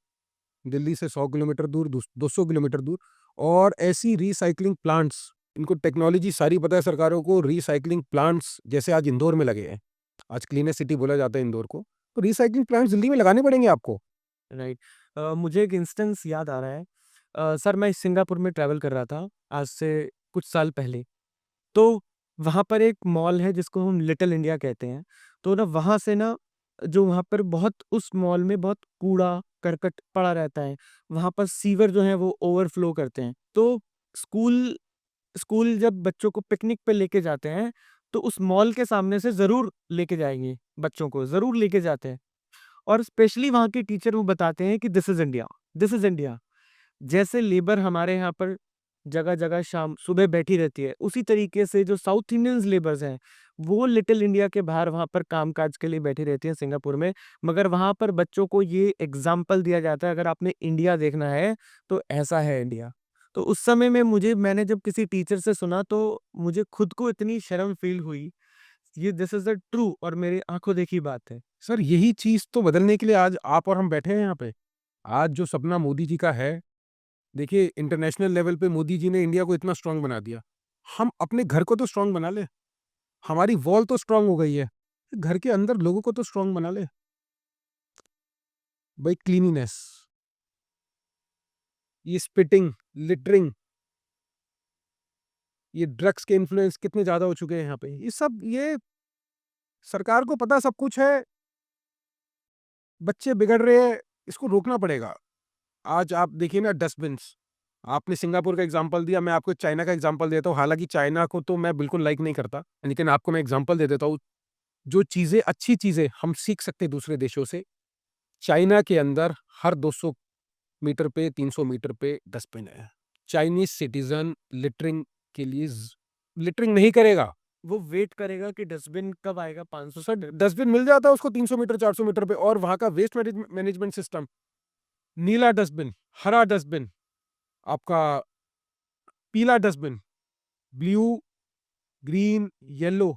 दिल्ली से 100 किलोमीटर दूर, 200 किलोमीटर दूर, और ऐसी रिसाइकलिंग प्लांट्स, इनको टेक्नोलॉजी सारी पता है सरकारों को, रिसाइकलिंग प्लांट्स जैसे आज इंदौर में लगे हैं, आज क्लीनेस्ट सिटी बोला जाता है इंदौर को, तो रिसाइकलिंग प्लांट्स दिल्ली में लगाने पड़ेंगे आपको। राइट। मुझे एक इंस्टेंस याद आ रहा है। सर मैं सिंगापुर में ट्रैवल कर रहा था आज से कुछ साल पहले। तो वहाँ पर एक मॉल है जिसको हम लिटिल इंडिया कहते हैं। तो ना वहाँ से ना जो वहाँ पर बहुत उस मॉल में बहुत कूड़ा करकट पड़ा रहता है। वहाँ पर सीवर जो है वो ओवरफ्लो करते हैं। तो स्कूल स्कूल जब बच्चों को पिकनिक पे लेके जाते हैं तो उस मॉल के सामने से ज़रूर लेके जाएंगे, बच्चों को ज़रूर लेके जाते हैं। और स्पेशली वहाँ के टीचर वो बताते हैं कि this is India, this is India. जैसे लेबर हमारे यहाँ पर जगह-जगह शाम सुबह बैठी रहती है, उसी तरीके से जो साउथ इंडियंस लेबर्स हैं, वो लिटिल इंडिया के बाहर वहाँ पर काम-काज के लिए बैठी रहती हैं सिंगापुर में। मगर वहाँ पर बच्चों को ये एग्ज़ाम्पल दिया जाता है, अगर आपने इंडिया देखना है, तो ऐसा है इंडिया। तो उस समय में मैंने जब किसी टीचर से सुना तो मुझे खुद को इतनी शर्म फ़ील हुई। ये दिस इज़ द ट्रू और मेरी आँखों देखी बात है। सर यही चीज़ तो बदलने के लिए आज आप और हम बैठे हैं यहाँ पे। आज जो सपना मोदी जी का है, देखिए इंटरनेशनल लेवल पे मोदी जी ने इंडिया को इतना स्ट्रांग बना दिया। हम अपने घर को तो स्ट्रांग बना ले, हमारी वॉल तो स्ट्रांग हो गई है, घर के अंदर लोगों को तो स्ट्रांग बना ले। भाई क्लीनिनेस, ये स्पिटिंग, लिटरिंग, ये ड्रग्स के इन्फ्लुएंस कितने ज़्यादा हो चुके हैं यहाँ पे। ये सरकार को पता सब कुछ है, बच्चे बिगड़ रहे हैं, इसको रोकना पड़ेगा। आज आप देखिए ना डस्टबिन्स, आपने सिंगापुर का एग्ज़ाम्पल दिया, मैं आपको चाइना का एग्ज़ाम्पल देता हूँ। हालाँकि चाइना को तो मैं बिल्कुल लाइक नहीं करता, लेकिन आपको मैं एग्ज़ाम्पल दे देता हूँ। जो चीज़ें अच्छी चीज़ें हम सीख सकते हैं दूसरे देशों से, चाइना के अंदर हर 200 मीटर पे, 300 मीटर पे डस्टबिन है। चाइनीज़ सिटीज़न लिटरिंग के लिए लिटरिंग नहीं करेगा। वो वेट करेगा कि डस्टबिन कब आएगा 500 सर मीटर। डस्टबिन मिल जाता है उसको 300 मीटर, 400 मीटर पे, और वहाँ का वेस्ट मैनेजमेंट सिस्टम, नीला डस्टबिन, हरा डस्टबिन, आपका पीला dustbin, blue, green, yellow.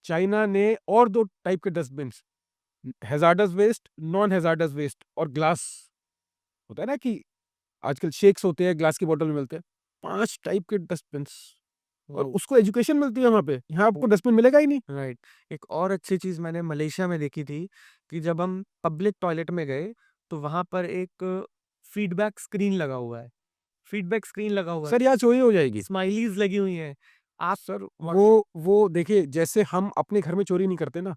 China ने और 2 टाइप के dustbins, hazardous waste, non hazardous waste, और ग्लास होता है ना कि आजकल शेक्स होते हैं, ग्लास की बॉटल में मिलते हैं। 5 टाइप के डस्टबिन्स, और वो उसको एजुकेशन मिलती है वहाँ पे। यहाँ आपको डस्टबिन मिलेगा ही नहीं। राइट। एक और अच्छी चीज़ मैंने मलेशिया में देखी थी कि जब हम पब्लिक टॉयलेट में गए, तो वहाँ पर एक फीडबैक स्क्रीन लगा हुआ है। फीडबैक स्क्रीन लगा हुआ है, सर यहाँ चोरी हो जाएगी। स्माइलीज़ लगी हुई हैं। आप सर व्हाट वो देखिए, जैसे हम अपने घर में चोरी नहीं करते ना,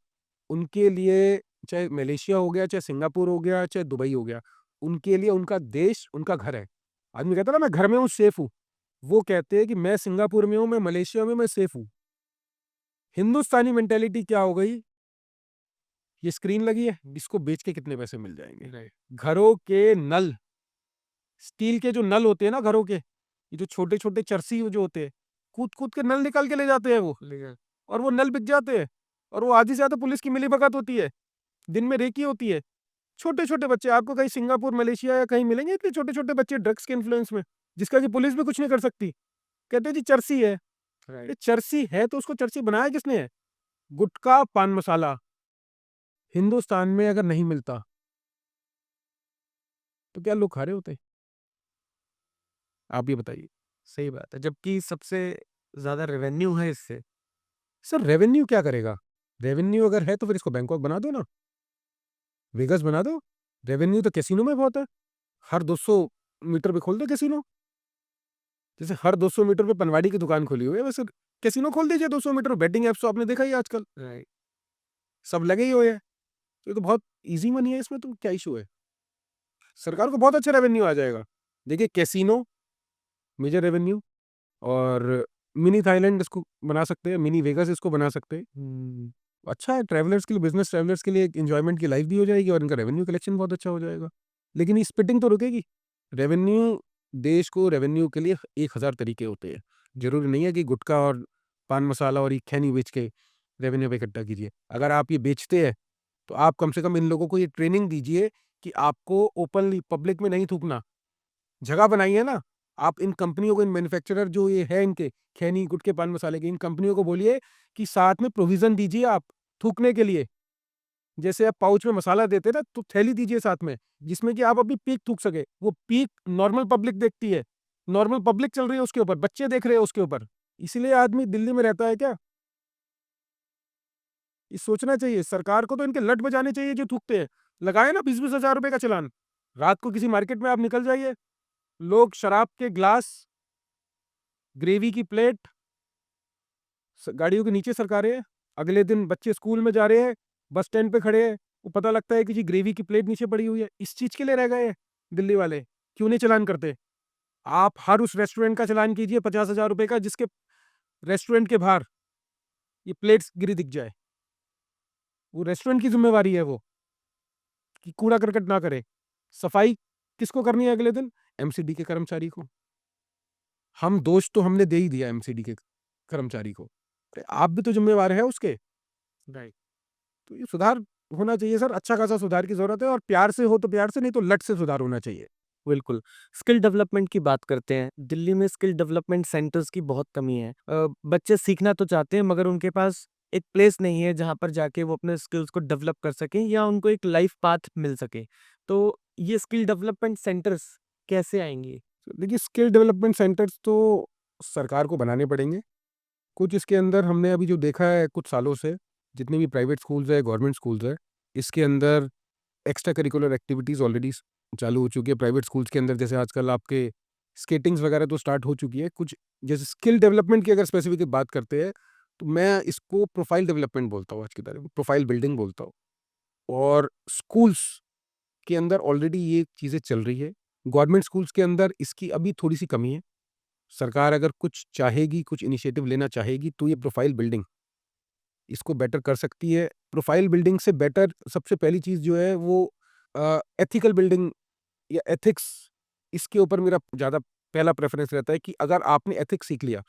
उनके लिए चाहे मलेशिया हो गया, चाहे सिंगापुर हो गया, चाहे दुबई हो गया, उनके लिए उनका देश उनका घर है। आदमी कहता है ना मैं घर में हूँ, सेफ हूँ। वो कहते हैं कि मैं सिंगापुर में हूँ, मैं मलेशिया में, मैं सेफ हूँ। हिंदुस्तानी मेंटालिटी क्या हो गई, ये स्क्रीन लगी है, इसको बेच के कितने पैसे मिल जाएंगे। राइट। घरों के नल, स्टील के जो नल होते हैं ना घरों के, ये जो छोटे छोटे चरसी जो होते हैं, कूद कूद के नल निकाल के ले जाते हैं वो, लेगा और वो नल बिक जाते हैं। और वो आधी से ज्यादा पुलिस की मिलीभगत होती है, दिन में रेकी होती है। छोटे छोटे बच्चे आपको कहीं सिंगापुर, मलेशिया या कहीं मिलेंगे इतने छोटे छोटे बच्चे ड्रग्स के इन्फ्लुएंस में, जिसका कि पुलिस भी कुछ नहीं कर सकती। कहते हैं जी चरसी है। राइट। ये चरसी है तो उसको चरसी बनाया किसने है? गुटखा, पान मसाला हिंदुस्तान में अगर नहीं मिलता तो क्या लोग खा रहे होते? आप ये बताइए। सही बात है, जबकि सबसे ज़्यादा रेवेन्यू है इससे। सर रेवेन्यू क्या करेगा? रेवेन्यू अगर है तो फिर इसको बैंकॉक बना दो ना, वेगस बना दो। रेवेन्यू तो कैसीनो में बहुत है, हर 200 मीटर पे खोल दो कैसीनो। जैसे हर 200 मीटर पे पनवाड़ी की दुकान खोली हुई है, वैसे कैसीनो खोल दीजिए 200 मीटर। बेटिंग एप्स तो आपने देखा ही है आजकल, राइट। सब लगे ही हुए हैं। तो ये तो बहुत इजी मनी है, इसमें तो क्या इशू है? सरकार को बहुत अच्छा रेवेन्यू आ जाएगा। देखिए कैसीनो मेजर रेवेन्यू, और मिनी थाईलैंड इसको बना सकते हैं, मिनी वेगास इसको बना सकते हैं। अच्छा है ट्रैवलर्स के लिए, बिजनेस ट्रैवलर्स के लिए एक एंजॉयमेंट की लाइफ भी हो जाएगी, और इनका रेवेन्यू कलेक्शन बहुत अच्छा हो जाएगा। लेकिन ये स्पिटिंग तो रुकेगी। रेवेन्यू, देश को रेवेन्यू के लिए 1000 तरीके होते हैं। जरूरी नहीं है कि गुटखा और पान मसाला और ये खैनी बेच के रेवेन्यू पे इकट्ठा कीजिए। अगर आप ये बेचते हैं तो आप कम से कम इन लोगों को ये ट्रेनिंग दीजिए कि आपको ओपनली पब्लिक में नहीं थूकना। जगह बनाइए ना। आप इन कंपनियों को, इन मैन्युफैक्चरर जो ये है इनके खैनी, गुटखे, पान मसाले के, इन कंपनियों को बोलिए कि साथ में प्रोविज़न दीजिए आप थूकने के लिए। जैसे आप पाउच में मसाला देते हैं ना, तो थैली दीजिए साथ में, जिसमें कि आप अपनी पीक थूक सके। वो पीक नॉर्मल पब्लिक देखती है, नॉर्मल पब्लिक चल रही है उसके ऊपर, बच्चे देख रहे हैं उसके ऊपर। इसीलिए आदमी दिल्ली में रहता है क्या? ये सोचना चाहिए। सरकार को तो इनके लट बजाने चाहिए जो थूकते हैं। लगाए ना 20-20 हज़ार रुपए का चालान। रात को किसी मार्केट में आप निकल जाइए, लोग शराब के ग्लास, ग्रेवी की प्लेट गाड़ियों के नीचे सरका रहे हैं। अगले दिन बच्चे स्कूल में जा रहे हैं, बस स्टैंड पे खड़े हैं, वो पता लगता है कि जी ग्रेवी की प्लेट नीचे पड़ी हुई है। इस चीज के लिए रह गए हैं दिल्ली वाले। क्यों नहीं चालान करते? आप हर उस रेस्टोरेंट का चालान कीजिए 50,000 रुपए का, जिसके रेस्टोरेंट के बाहर ये प्लेट्स गिरी दिख जाए। वो रेस्टोरेंट की जिम्मेवारी है वो, कि कूड़ा करकट ना करे। सफाई किसको करनी है अगले दिन? एमसीडी के कर्मचारी को। हम दोष तो हमने दे ही दिया एमसीडी के कर्मचारी को। अरे आप भी तो जिम्मेवार है उसके। राइट। तो ये सुधार होना चाहिए सर। अच्छा खासा सुधार की जरूरत है, और प्यार से हो तो प्यार से, नहीं तो लट से सुधार होना चाहिए। बिल्कुल। स्किल डेवलपमेंट की बात करते हैं। दिल्ली में स्किल डेवलपमेंट सेंटर्स की बहुत कमी है। बच्चे सीखना तो चाहते हैं, मगर उनके पास एक प्लेस नहीं है जहाँ पर जाके वो अपने स्किल्स को डेवलप कर सकें या उनको एक लाइफ पाथ मिल सके। तो ये स्किल डेवलपमेंट सेंटर्स कैसे आएँगे? देखिए, स्किल डेवलपमेंट सेंटर्स तो सरकार को बनाने पड़ेंगे। कुछ इसके अंदर हमने अभी जो देखा है कुछ सालों से, जितने भी प्राइवेट स्कूल्स है, गवर्नमेंट स्कूल्स है, इसके अंदर एक्स्ट्रा करिकुलर एक्टिविटीज़ ऑलरेडी चालू हो चुकी है। प्राइवेट स्कूल्स के अंदर जैसे आजकल आपके स्केटिंग्स वगैरह तो स्टार्ट हो चुकी है। कुछ जैसे स्किल डेवलपमेंट की अगर स्पेसिफिक बात करते हैं, तो मैं इसको प्रोफाइल डेवलपमेंट बोलता हूँ, आज की तारीख में प्रोफाइल बिल्डिंग बोलता हूँ। और स्कूल्स के अंदर ऑलरेडी ये चीज़ें चल रही है। गवर्नमेंट स्कूल्स के अंदर इसकी अभी थोड़ी-सी कमी है। सरकार अगर कुछ चाहेगी, कुछ इनिशिएटिव लेना चाहेगी, तो ये प्रोफाइल बिल्डिंग इसको बेटर कर सकती है। प्रोफाइल बिल्डिंग से बेटर सबसे पहली चीज़ जो है वो एथिकल बिल्डिंग या एथिक्स, इसके ऊपर मेरा ज़्यादा पहला प्रेफ़रेंस रहता है कि अगर आपने एथिक्स सीख लिया,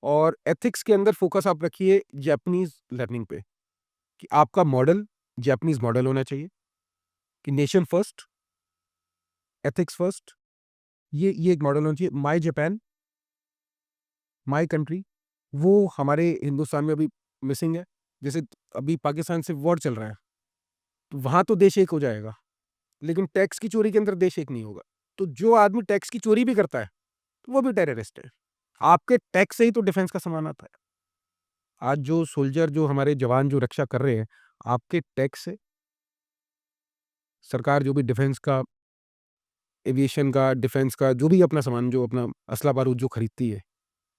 और एथिक्स के अंदर फ़ोकस आप रखिए जैपनीज़ लर्निंग पे, कि आपका मॉडल जैपनीज़ मॉडल होना चाहिए, कि नेशन फर्स्ट, एथिक्स फर्स्ट, ये एक मॉडल होना चाहिए। माय जापान, माय कंट्री, वो हमारे हिंदुस्तान में अभी मिसिंग है। जैसे अभी पाकिस्तान से वॉर चल रहा है, तो वहाँ तो देश एक हो जाएगा, लेकिन टैक्स की चोरी के अंदर देश एक नहीं होगा। तो जो आदमी टैक्स की चोरी भी करता है, तो वो भी टेररिस्ट है। आपके टैक्स से ही तो डिफेंस का सामान आता है। आज जो सोल्जर, जो हमारे जवान जो रक्षा कर रहे हैं, आपके टैक्स से। सरकार जो भी डिफेंस का, एविएशन का, डिफेंस का जो भी अपना सामान, जो अपना असला बारूद जो खरीदती है,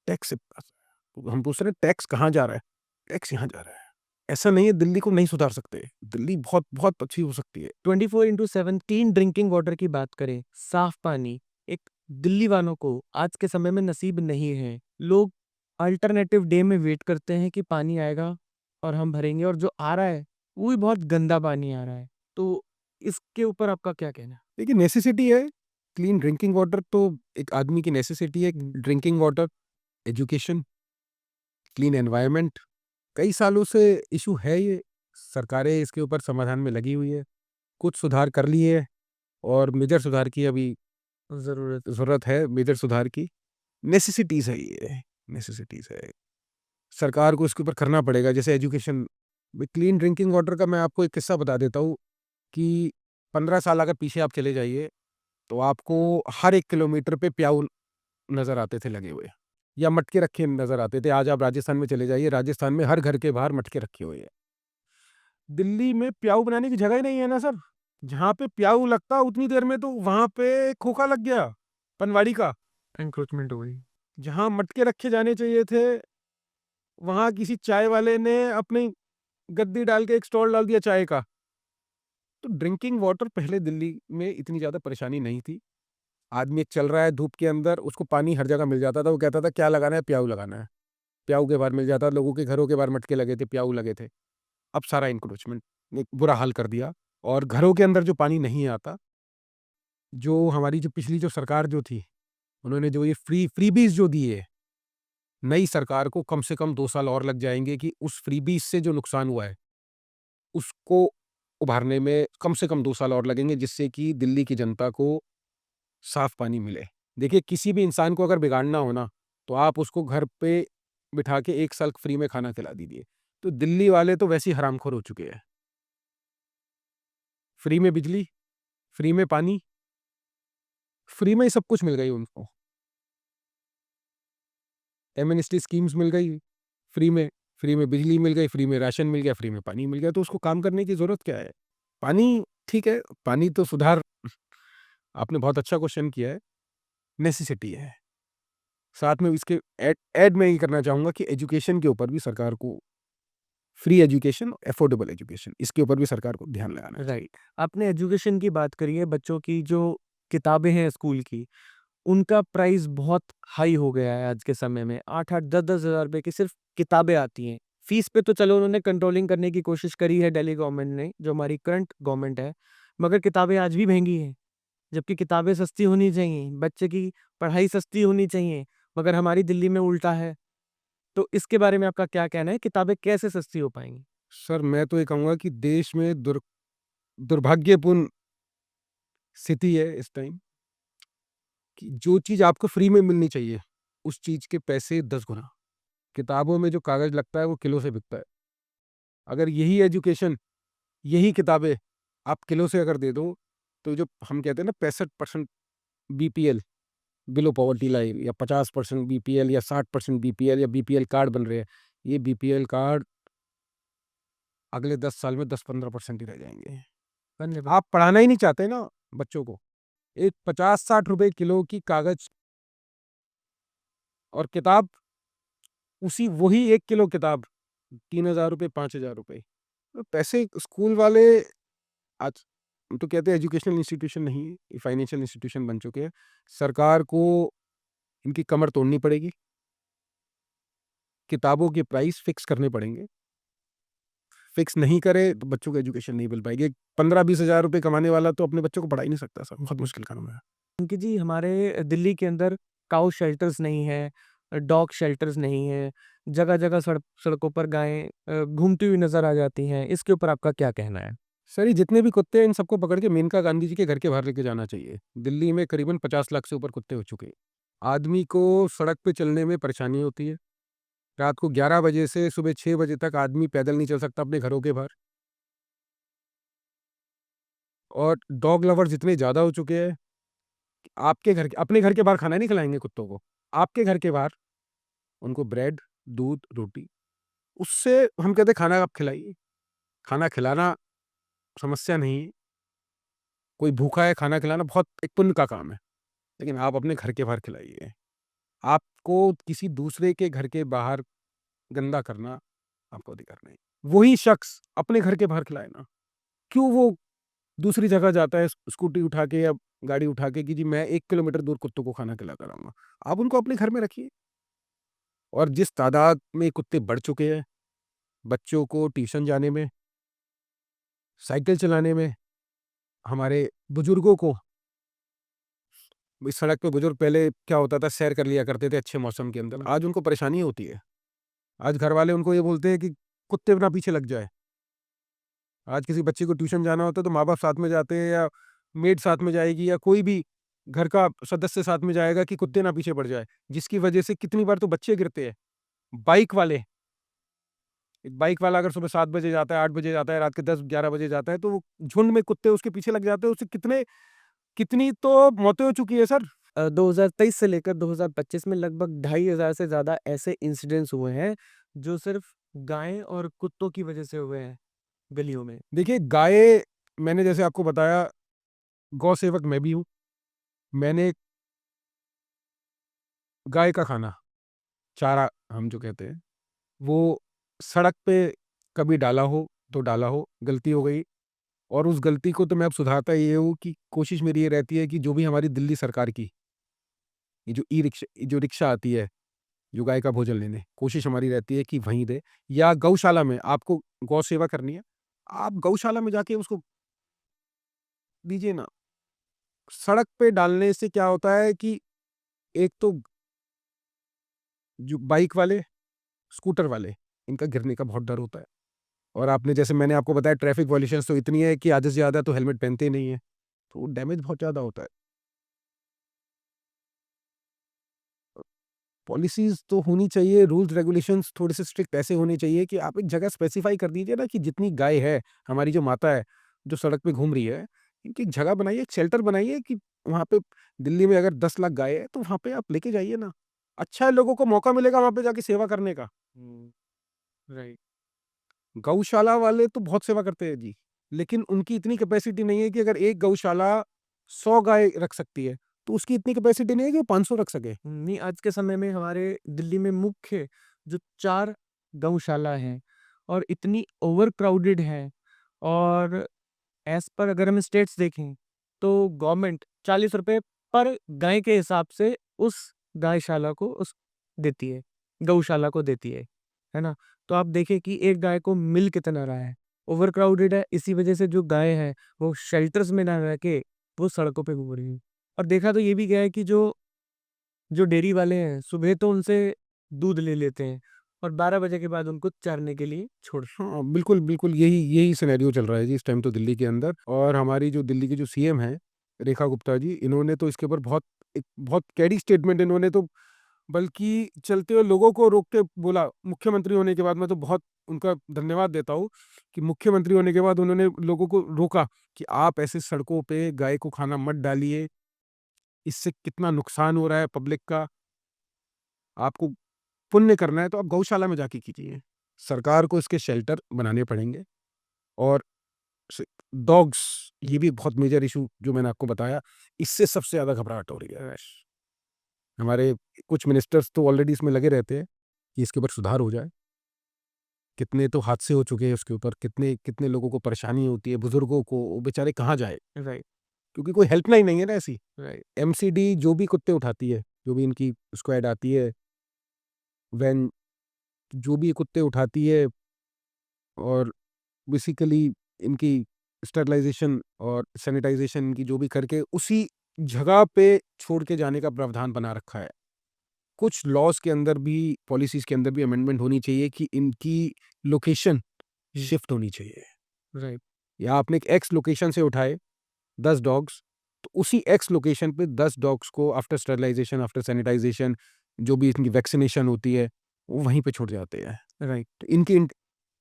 टैक्स से तो हम पूछ रहे हैं टैक्स कहाँ जा रहा है? टैक्स यहाँ जा रहा है। ऐसा नहीं है दिल्ली को नहीं सुधार सकते। दिल्ली बहुत बहुत अच्छी हो सकती है। 24/7 क्लीन ड्रिंकिंग वाटर की बात करें, साफ पानी एक दिल्ली वालों को आज के समय में नसीब नहीं है। लोग अल्टरनेटिव डे में वेट करते हैं कि पानी आएगा और हम भरेंगे, और जो आ रहा है वो भी बहुत गंदा पानी आ रहा है। तो इसके ऊपर आपका क्या कहना है? देखिए, नेसेसिटी है। क्लीन ड्रिंकिंग वाटर तो एक आदमी की नेसेसिटी है। Drinking water, education, clean environment, कई सालों से इशू है ये। सरकारें इसके ऊपर समाधान में लगी हुई है। कुछ सुधार कर लिए, और मेजर सुधार की अभी ज़रूरत है, मेजर सुधार की। नेसेसिटीज़ है ये, नेसेसिटीज़ है। सरकार को इसके ऊपर करना पड़ेगा। जैसे एजुकेशन, क्लीन ड्रिंकिंग वाटर का मैं आपको एक किस्सा बता देता हूँ कि 15 साल अगर पीछे आप चले जाइए, तो आपको हर 1 किलोमीटर पे प्याऊ नज़र आते थे लगे हुए, या मटके रखे नज़र आते थे। आज आप राजस्थान में चले जाइए, राजस्थान में हर घर के बाहर मटके रखे हुए हैं। दिल्ली में प्याऊ बनाने की जगह ही नहीं है ना सर। जहाँ पे प्याऊ लगता उतनी देर में तो वहाँ पे खोखा लग गया पनवाड़ी का। एंक्रोचमेंट हो गई। जहाँ मटके रखे जाने चाहिए थे, वहाँ किसी चाय वाले ने अपनी गद्दी डाल के एक स्टॉल डाल दिया चाय का। तो ड्रिंकिंग वाटर पहले दिल्ली में इतनी ज़्यादा परेशानी नहीं थी। आदमी चल रहा है धूप के अंदर, उसको पानी हर जगह मिल जाता था। वो कहता था क्या लगाना है? प्याऊ लगाना है। प्याऊ के बाहर मिल जाता, लोगों के घरों के बाहर मटके लगे थे, प्याऊ लगे थे। अब सारा इंक्रोचमेंट ने बुरा हाल कर दिया, और घरों के अंदर जो पानी नहीं आता, जो हमारी जो पिछली जो सरकार जो थी, उन्होंने जो ये फ्रीबीज़ जो दिए, नई सरकार को कम से कम 2 साल और लग जाएँगे कि उस फ्रीबीज़ से जो नुकसान हुआ है, उसको उभारने में कम से कम 2 साल और लगेंगे, जिससे कि दिल्ली की जनता को साफ पानी मिले। देखिए, किसी भी इंसान को अगर बिगाड़ना हो ना, तो आप उसको घर पे बिठा के 1 साल फ्री में खाना खिला दीजिए। तो दिल्ली वाले तो वैसे ही हरामखोर हो चुके हैं। फ्री में बिजली, फ्री में पानी, फ्री में ही सब कुछ मिल गई उनको। एमनेस्टी स्कीम्स मिल गई फ्री में बिजली मिल गई, फ्री में राशन मिल गया, फ्री में पानी मिल गया, तो उसको काम करने की ज़रूरत क्या है? पानी ठीक है, पानी तो सुधार आपने बहुत अच्छा क्वेश्चन किया है, नेसेसिटी है। साथ में इसके ऐड मैं ये करना चाहूँगा कि एजुकेशन के ऊपर भी सरकार को फ्री एजुकेशन, अफोर्डेबल एजुकेशन, इसके ऊपर भी सरकार को ध्यान लगाना चाहिए। राइट। आपने एजुकेशन की बात करी है, बच्चों की जो किताबें हैं स्कूल की, उनका प्राइस बहुत हाई हो गया है आज के समय में। 8-8, 10-10 हज़ार रुपए की सिर्फ़ किताबें आती हैं। फीस पे तो चलो उन्होंने कंट्रोलिंग करने की कोशिश करी है दिल्ली गवर्नमेंट ने, जो हमारी करंट गवर्नमेंट है, मगर किताबें आज भी महँगी हैं। जबकि किताबें सस्ती होनी चाहिए, बच्चे की पढ़ाई सस्ती होनी चाहिए, मगर हमारी दिल्ली में उल्टा है। तो इसके बारे में आपका क्या कहना है? किताबें कैसे सस्ती हो पाएँगी? सर, मैं तो ये कहूँगा कि देश में दुर्भाग्यपूर्ण स्थिति है इस टाइम कि जो चीज़ आपको फ्री में मिलनी चाहिए, उस चीज़ के पैसे 10 गुना। किताबों में जो कागज़ लगता है, वो किलो से बिकता है। अगर यही एजुकेशन, यही किताबें आप किलो से अगर दे दो, तो जो हम कहते हैं ना 65% बीपीएल, बिलो पॉवर्टी लाइन, या 50% बीपीएल या 60% बीपीएल या बीपीएल कार्ड बन रहे हैं, ये बीपीएल कार्ड अगले 10 साल में 10-15% ही रह जाएँगे। धन्यवाद। आप पढ़ाना ही नहीं चाहते ना बच्चों को। एक 50-60 रुपए किलो की कागज़ और किताब, उसी वही 1 किलो किताब 3,000 रुपए, 5,000 रुपए। तो पैसे स्कूल वाले आज, हम तो कहते हैं एजुकेशनल इंस्टीट्यूशन नहीं है, ये फाइनेंशियल इंस्टीट्यूशन बन चुके हैं। सरकार को इनकी कमर तोड़नी पड़ेगी, किताबों के प्राइस फिक्स करने पड़ेंगे। फिक्स नहीं करे तो बच्चों को एजुकेशन नहीं मिल पाएगी। 15-20 हज़ार रुपए कमाने वाला तो अपने बच्चों को पढ़ा ही नहीं सकता सर, बहुत मुश्किल काम है। क्योंकि जी हमारे दिल्ली के अंदर काऊ शेल्टर्स नहीं है, डॉग शेल्टर्स नहीं है, जगह-जगह सड़कों पर गायें घूमती हुई नज़र आ जाती हैं। इसके ऊपर आपका क्या कहना है? सर, ये जितने भी कुत्ते हैं, इन सबको पकड़ के मेनका गांधी जी के घर के बाहर लेके जाना चाहिए। दिल्ली में करीबन 50 लाख से ऊपर कुत्ते हो चुके हैं। आदमी को सड़क पे चलने में परेशानी होती है। रात को 11 बजे से सुबह 6 बजे तक आदमी पैदल नहीं चल सकता अपने घरों के बाहर। और डॉग लवर्स इतने ज़्यादा हो चुके हैं कि अपने घर के बाहर खाना नहीं खिलाएँगे कुत्तों को। आपके घर के बाहर उनको ब्रेड, दूध, रोटी, उससे हम कहते हैं खाना आप खिलाइए। खाना खिलाना समस्या नहीं है। कोई भूखा है, खाना खिलाना बहुत एक पुण्य का काम है। लेकिन आप अपने घर के बाहर खिलाइए। आपको किसी दूसरे के घर के बाहर गंदा करना आपको अधिकार नहीं। वही शख्स अपने घर के बाहर खिलाए ना। क्यों वो दूसरी जगह जाता है स्कूटी उठा के या गाड़ी उठा के कि जी मैं 1 किलोमीटर दूर कुत्तों को खाना खिला कर आऊँगा। आप उनको अपने घर में रखिए। और जिस तादाद में कुत्ते बढ़ चुके हैं, बच्चों को ट्यूशन जाने में, साइकिल चलाने में, हमारे बुजुर्गों को, इस सड़क पे बुजुर्ग पहले क्या होता था, सैर कर लिया करते थे अच्छे मौसम के अंदर। आज उनको परेशानी होती है। आज घर वाले उनको ये बोलते हैं कि कुत्ते ना पीछे लग जाए। आज किसी बच्चे को ट्यूशन जाना होता है तो माँ-बाप साथ में जाते हैं, या मेड साथ में जाएगी, या कोई भी घर का सदस्य साथ में जाएगा कि कुत्ते ना पीछे पड़ जाए। जिसकी वजह से कितनी बार तो बच्चे गिरते हैं। बाइक वाले, एक बाइक वाला अगर सुबह 7 बजे जाता है, 8 बजे जाता है, रात के 10-11 बजे जाता है, तो वो झुंड में कुत्ते उसके पीछे लग जाते हैं। उससे कितनी तो मौतें हो चुकी है सर। 2023 से लेकर 2025 में लगभग 2,500 से ज़्यादा ऐसे इंसिडेंट्स हुए हैं, जो सिर्फ़ गाय और कुत्तों की वजह से हुए हैं, गलियों में। देखिए, गाय, मैंने जैसे आपको बताया, गौ सेवक मैं भी हूँ। मैंने गाय का खाना, चारा हम जो कहते हैं, वो सड़क पे कभी डाला हो तो डाला हो, गलती हो गई, और उस गलती को तो मैं अब सुधारता ये हूँ कि कोशिश मेरी ये रहती है कि जो भी हमारी दिल्ली सरकार की ये जो जो रिक्शा आती है, जो गाय का भोजन लेने, कोशिश हमारी रहती है कि वहीं दे, या गौशाला में आपको गौ सेवा करनी है, आप गौशाला में जाके उसको दीजिए ना। सड़क पे डालने से क्या होता है कि एक तो जो बाइक वाले, स्कूटर वाले, इनका गिरने का बहुत डर होता है। और आपने जैसे मैंने आपको बताया ट्रैफिक वॉल्यूशंस तो इतनी है कि आधे से ज़्यादा तो हेलमेट पहनते ही नहीं है, तो डैमेज बहुत ज़्यादा होता है। पॉलिसीज़ तो होनी चाहिए, रूल्स रेगुलेशंस थोड़े से स्ट्रिक्ट ऐसे होने चाहिए कि आप एक जगह स्पेसिफाई कर दीजिए ना कि जितनी गाय है, हमारी जो माता है, जो सड़क पे घूम रही है, इनकी एक जगह बनाइए, एक शेल्टर बनाइए कि वहाँ पे दिल्ली में अगर 10 लाख गाय है, तो वहाँ पे आप लेके जाइए ना। अच्छा है, लोगों को मौका मिलेगा वहाँ पे जाके सेवा करने का। राइट। गौशाला वाले तो बहुत सेवा करते हैं जी, लेकिन उनकी इतनी कैपेसिटी नहीं है कि अगर एक गौशाला 100 गाय रख सकती है, तो उसकी इतनी कैपेसिटी नहीं है कि वो 500 रख सके। नहीं, आज के समय में हमारे दिल्ली में मुख्य जो 4 गौशाला हैं और इतनी ओवर क्राउडेड है, और एज़ पर अगर हम स्टेट्स देखें, तो गवर्नमेंट ₹40 पर गाय के हिसाब से उस गायशाला को उस देती है, गौशाला को देती है ना? तो आप देखें कि एक गाय को मिल कितना रहा है। ओवर क्राउडेड है, इसी वजह से जो गाय हैं, वो शेल्टर्स में ना रह के वो सड़कों पे घूम रही हैं। और देखा तो ये भी गया है कि जो जो डेयरी वाले हैं, सुबह तो उनसे दूध ले लेते हैं और 12 बजे के बाद उनको चरने के लिए छोड़। हाँ, बिल्कुल, बिल्कुल यही यही सिनेरियो चल रहा है जी इस टाइम तो दिल्ली के अंदर। और हमारी जो दिल्ली की जो सीएम हैं, रेखा गुप्ता जी, इन्होंने तो इसके ऊपर एक बहुत कैडी स्टेटमेंट इन्होंने तो बल्कि चलते हुए लोगों को रोक के बोला, मुख्यमंत्री होने के बाद मैं तो बहुत उनका धन्यवाद देता हूँ कि मुख्यमंत्री होने के बाद उन्होंने लोगों को रोका कि आप ऐसे सड़कों पे गाय को खाना मत डालिए, इससे कितना नुकसान हो रहा है पब्लिक का। आपको पुण्य करना है तो आप गौशाला में जाके कीजिए। सरकार को इसके शेल्टर बनाने पड़ेंगे। और स डॉग्स, ये भी बहुत मेजर इश्यू जो मैंने आपको बताया, इससे सबसे ज़्यादा घबराहट हो रही है। हमारे कुछ मिनिस्टर्स तो ऑलरेडी इसमें लगे रहते हैं कि इसके ऊपर सुधार हो जाए। कितने तो हादसे हो चुके हैं उसके ऊपर, कितने कितने लोगों को परेशानी होती है, बुजुर्गों को, वो बेचारे कहाँ जाए? राइट, क्योंकि कोई हेल्पलाइन नहीं है ना ऐसी। राइट, एमसीडी जो भी कुत्ते उठाती है, जो भी इनकी स्क्वाड आती है, वैन जो भी कुत्ते उठाती है, और बेसिकली इनकी स्टरलाइजेशन और सैनिटाइजेशन इनकी जो भी करके उसी जगह पे छोड़ के जाने का प्रावधान बना रखा है। कुछ लॉज़ के अंदर भी, पॉलिसीज़ के अंदर भी अमेंडमेंट होनी चाहिए कि इनकी लोकेशन हुँ, शिफ्ट होनी चाहिए। राइट, या आपने एक एक्स लोकेशन से उठाए 10 डॉग्स, तो उसी एक्स लोकेशन पे 10 डॉग्स को आफ्टर स्टरलाइजेशन, आफ्टर सैनिटाइजेशन, जो भी इनकी वैक्सीनेशन होती है, वो वहीं पे छूट जाते हैं। राइट, तो इनकी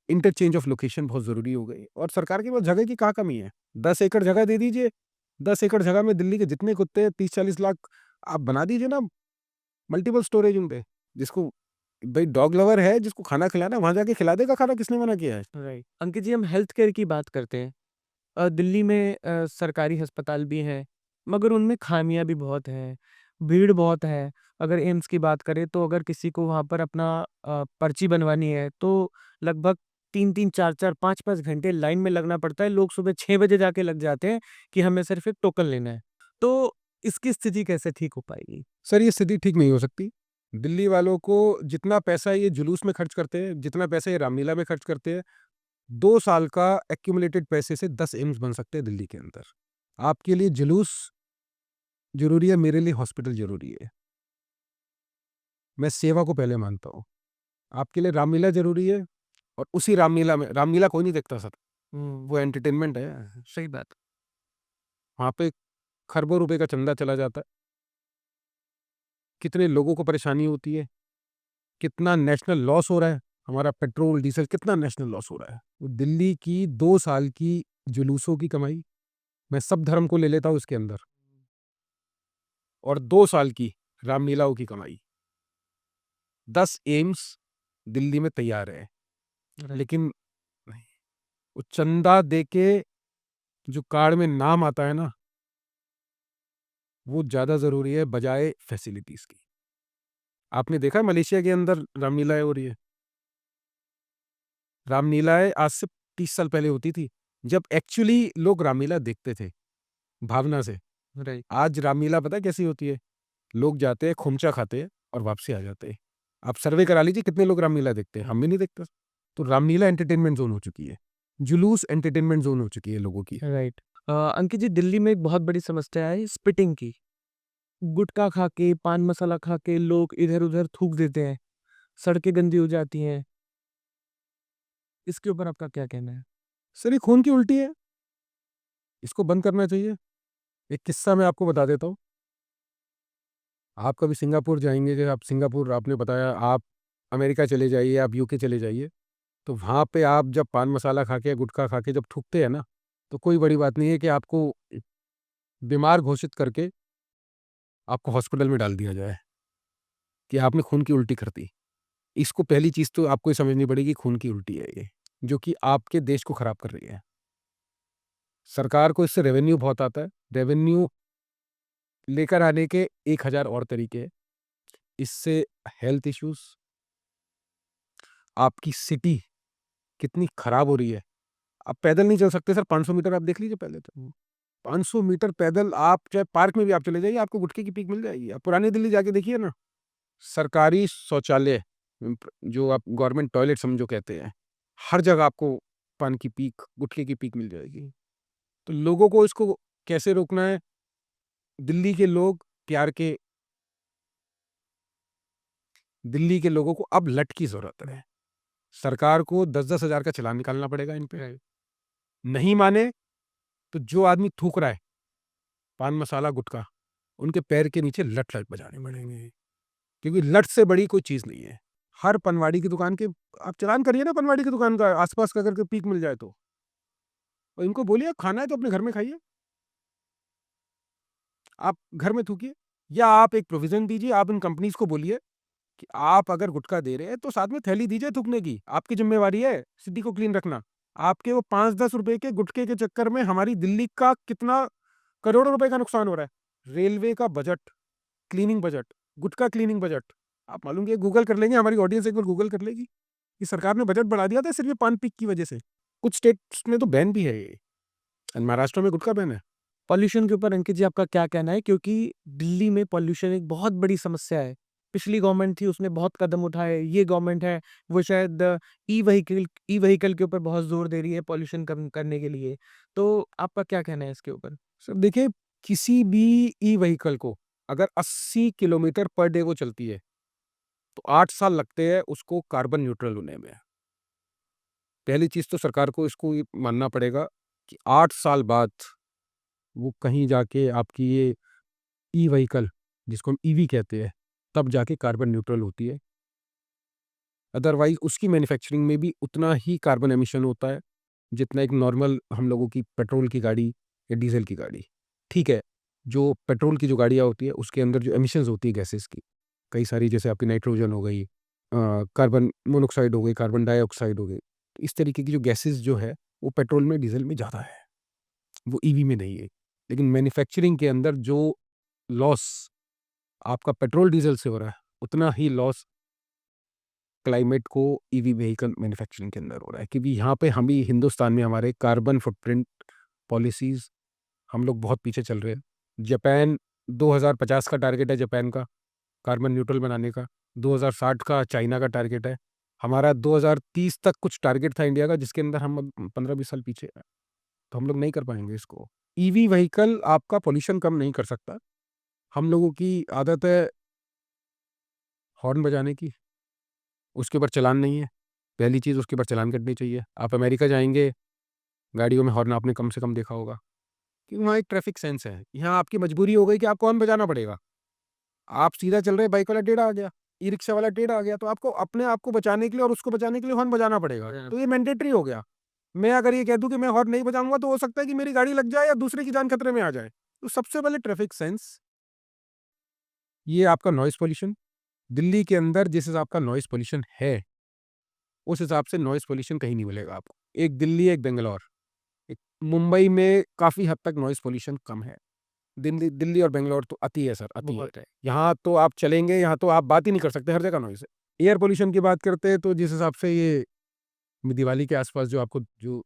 इंटरचेंज ऑफ लोकेशन बहुत ज़रूरी हो गई, और सरकार के पास जगह की कहाँ कमी है? 10 एकड़ जगह दे दीजिए। 10 एकड़ जगह में दिल्ली के जितने कुत्ते हैं, 30-40 लाख आप बना दीजिए ना मल्टीपल स्टोरेज उन पे। जिसको भई डॉग लवर है, जिसको खाना खिलाना है, वहाँ जाके खिला देगा खाना, किसने मना किया है? राइट। अंकित जी, हम हेल्थ केयर की बात करते हैं। दिल्ली में सरकारी अस्पताल भी हैं, मगर उनमें खामियाँ भी बहुत हैं, भीड़ बहुत है। अगर एम्स की बात करें तो अगर किसी को वहाँ पर अपना पर्ची बनवानी है तो लगभग 3-3, 4-4, 5-5 घंटे लाइन में लगना पड़ता है। लोग सुबह 6 बजे जाके लग जाते हैं कि हमें सिर्फ़ एक टोकन लेना है। तो इसकी स्थिति कैसे ठीक हो पाएगी? सर, ये स्थिति ठीक नहीं हो सकती। दिल्ली वालों को जितना पैसा ये जुलूस में खर्च करते हैं, जितना पैसा ये रामलीला में खर्च करते हैं, 2 साल का एक्यूमुलेटेड पैसे से 10 एम्स बन सकते हैं दिल्ली के अंदर। आपके लिए जुलूस ज़रूरी है, मेरे लिए हॉस्पिटल ज़रूरी है। मैं सेवा को पहले मानता हूँ। आपके लिए रामलीला ज़रूरी है, और उसी रामलीला कोई नहीं देखता सर, हुँ, वो एंटरटेनमेंट है। सही बात। वहाँ पे खरबों रुपए का चंदा चला जाता है। कितने लोगों को परेशानी होती है, कितना नेशनल लॉस हो रहा है, हमारा पेट्रोल, डीज़ल कितना नेशनल लॉस हो रहा है। वो दिल्ली की 2 साल की जुलूसों की कमाई, मैं सब धर्म को ले लेता हूँ इसके अंदर, और 2 साल की रामलीलाओं की कमाई, 10 एम्स दिल्ली में तैयार है। राइट, लेकिन नहीं, वो चंदा देके जो कार्ड में नाम आता है ना, वो ज़्यादा ज़रूरी है बजाए फैसिलिटीज़ की। आपने देखा है मलेशिया के अंदर रामलीलाएँ हो रही है। रामलीलाएँ आज से 30 साल पहले होती थी, जब एक्चुअली लोग रामलीला देखते थे, भावना से। राइट। आज रामलीला पता है कैसी होती है? लोग जाते हैं, खुमचा खाते हैं और वापसी आ जाते हैं। आप सर्वे करा लीजिए कितने लोग रामलीला देखते हैं, हम भी नहीं देखते। तो रामलीला एंटरटेनमेंट ज़ोन हो चुकी है। जुलूस एंटरटेनमेंट ज़ोन हो चुकी है लोगों की। राइट। अंकित जी, दिल्ली में एक बहुत बड़ी समस्या है स्पिटिंग की। गुटखा खा के, पान मसाला खा के लोग इधर-उधर थूक देते हैं, सड़कें गंदी हो जाती हैं। इसके ऊपर आपका क्या कहना है? सर ये खून की उल्टी है, इसको बंद करना चाहिए। एक किस्सा मैं आपको बता देता हूँ। आप कभी सिंगापुर जाएंगे, जैसे आप सिंगापुर आपने बताया, आप अमेरिका चले जाइए, आप यूके चले जाइए, तो वहाँ पे आप जब पान मसाला खा के गुटखा खा के जब थूकते हैं ना, तो कोई बड़ी बात नहीं है कि आपको बीमार घोषित करके आपको हॉस्पिटल में डाल दिया जाए कि आपने खून की उल्टी कर दी। इसको पहली चीज़ तो आपको ये समझनी पड़ेगी, खून की उल्टी है ये, जो कि आपके देश को खराब कर रही है। सरकार को इससे रेवेन्यू बहुत आता है। रेवेन्यू लेकर आने के 1000 और तरीके हैं। इससे हेल्थ इश्यूज़, आपकी सिटी कितनी खराब हो रही है। आप पैदल नहीं चल सकते सर, 500 मीटर आप देख लीजिए पहले तो। 500 मीटर पैदल आप चाहे पार्क में भी आप चले जाइए, आपको गुटखे की पीक मिल जाएगी। आप पुरानी दिल्ली जाके देखिए ना, सरकारी शौचालय जो आप गवर्नमेंट टॉयलेट समझो कहते हैं, हर जगह आपको पान की पीक, गुटखे की पीक मिल जाएगी। तो लोगों को इसको कैसे रोकना है? दिल्ली के लोग प्यार के दिल्ली के लोगों को अब लठ की ज़रूरत है। सरकार को 10-10 हज़ार का चालान निकालना पड़ेगा इन पे। नहीं माने तो जो आदमी थूक रहा है पान मसाला गुटखा, उनके पैर के नीचे लठ-लठ बजाने पड़ेंगे, क्योंकि लठ से बड़ी कोई चीज़ नहीं है। हर पनवाड़ी की दुकान के आप चालान करिए ना, पनवाड़ी की दुकान का, आस-पास का अगर कोई पीक मिल जाए तो। और इनको बोलिए खाना है तो अपने घर में खाइए। आप घर में थूकिए, या आप एक प्रोविज़न दीजिए, आप इन कंपनीज़ को बोलिए कि आप अगर गुटखा दे रहे हैं तो साथ में थैली दीजिए थूकने की, आपकी ज़िम्मेवारी है सिटी को क्लीन रखना। आपके वो 5-10 रुपए के गुटखे के चक्कर में हमारी दिल्ली का कितना करोड़ों रुपए का नुकसान हो रहा है। रेलवे का बजट, क्लीनिंग बजट, गुटखा क्लीनिंग बजट, आप मालूम कि गूगल कर लेंगे, हमारी ऑडियंस एक बार गूगल कर लेगी कि सरकार ने बजट बढ़ा दिया था सिर्फ ये पान पीक की वजह से। कुछ स्टेट्स में तो बैन भी है ये, एंड महाराष्ट्र में गुटखा बैन है। पॉल्यूशन के ऊपर अंकित जी आपका क्या कहना है? क्योंकि दिल्ली में पॉल्यूशन एक बहुत बड़ी समस्या है। पिछली गवर्नमेंट थी उसने बहुत कदम उठाए, ये गवर्नमेंट है वो शायद ई व्हीकल के ऊपर बहुत ज़ोर दे रही है पॉल्यूशन कम करने के लिए। तो आपका क्या कहना है इसके ऊपर? सर देखिए, किसी भी ई व्हीकल को अगर 80 किलोमीटर पर डे वो चलती है, तो 8 साल लगते हैं उसको कार्बन न्यूट्रल होने में। पहली चीज़ तो सरकार को इसको ये मानना पड़ेगा कि 8 साल बाद वो कहीं जाके आपकी ये ई व्हीकल, जिसको हम ईवी कहते हैं, तब जाके कार्बन न्यूट्रल होती है। अदरवाइज़ उसकी मैन्युफैक्चरिंग में भी उतना ही कार्बन एमिशन होता है, जितना एक नॉर्मल हम लोगों की पेट्रोल की गाड़ी या डीज़ल की गाड़ी। ठीक है, जो पेट्रोल की जो गाड़ियाँ होती है, उसके अंदर जो एमिशंस होती है गैसेज़ की, कई सारी, जैसे आपकी नाइट्रोजन हो गई, कार्बन मोनोक्साइड हो गई, कार्बन डाइऑक्साइड हो गई। इस तरीके की जो गैसेज़ जो है, वो पेट्रोल में, डीज़ल में ज़्यादा है, वो ईवी में नहीं है। लेकिन मैन्युफैक्चरिंग के अंदर जो लॉस आपका पेट्रोल, डीज़ल से हो रहा है, उतना ही लॉस क्लाइमेट को ईवी व्हीकल मैन्युफैक्चरिंग के अंदर हो रहा है, क्योंकि यहाँ पे हम ही हिंदुस्तान में हमारे कार्बन फुटप्रिंट पॉलिसीज़, हम लोग बहुत पीछे चल रहे हैं। जापान 2050 का टारगेट है जापान का, कार्बन न्यूट्रल बनाने का। 2060 का चाइना का टारगेट है। हमारा 2030 तक कुछ टारगेट था इंडिया का, जिसके अंदर हम अब 15-20 साल पीछे हैं। तो हम लोग नहीं कर पाएँगे इसको। ईवी व्हीकल आपका पॉल्यूशन कम नहीं कर सकता। हम लोगों की आदत है हॉर्न बजाने की, उसके ऊपर चालान नहीं है। पहली चीज़, उसके ऊपर चालान कटनी चाहिए। आप अमेरिका जाएँगे, गाड़ियों में हॉर्न आपने कम से कम देखा होगा, कि वहाँ एक ट्रैफिक सेंस है। यहाँ आपकी मजबूरी हो गई कि आपको हॉर्न बजाना पड़ेगा। आप सीधा चल रहे, बाइक वाला टेढ़ा आ गया, ई-रिक्शा वाला टेढ़ा आ गया, तो आपको अपने आप को बचाने के लिए और उसको बचाने के लिए हॉर्न बजाना पड़ेगा। तो ये मैंडेटरी हो गया। मैं अगर ये कह दूँ कि मैं हॉर्न नहीं बजाऊँगा, तो हो सकता है कि मेरी गाड़ी लग जाए या दूसरे की जान खतरे में आ जाए। तो सबसे पहले ट्रैफिक सेंस, ये आपका नॉइज़ पॉल्यूशन। दिल्ली के अंदर जिस हिसाब का नॉइज़ पॉल्यूशन है, उस हिसाब से नॉइज़ पॉल्यूशन कहीं नहीं मिलेगा आपको। एक दिल्ली, एक बैंगलोर, एक मुंबई में काफ़ी हद तक नॉइज़ पॉल्यूशन कम है। दिल्ली दिल्ली और बैंगलोर तो अति है सर, अति है। बहुत है। यहाँ तो आप चलेंगे, यहाँ तो आप बात ही नहीं कर सकते, हर जगह नॉइज़ है। एयर पॉल्यूशन की बात करते हैं, तो जिस हिसाब से ये दिवाली के आस-पास जो आपको जो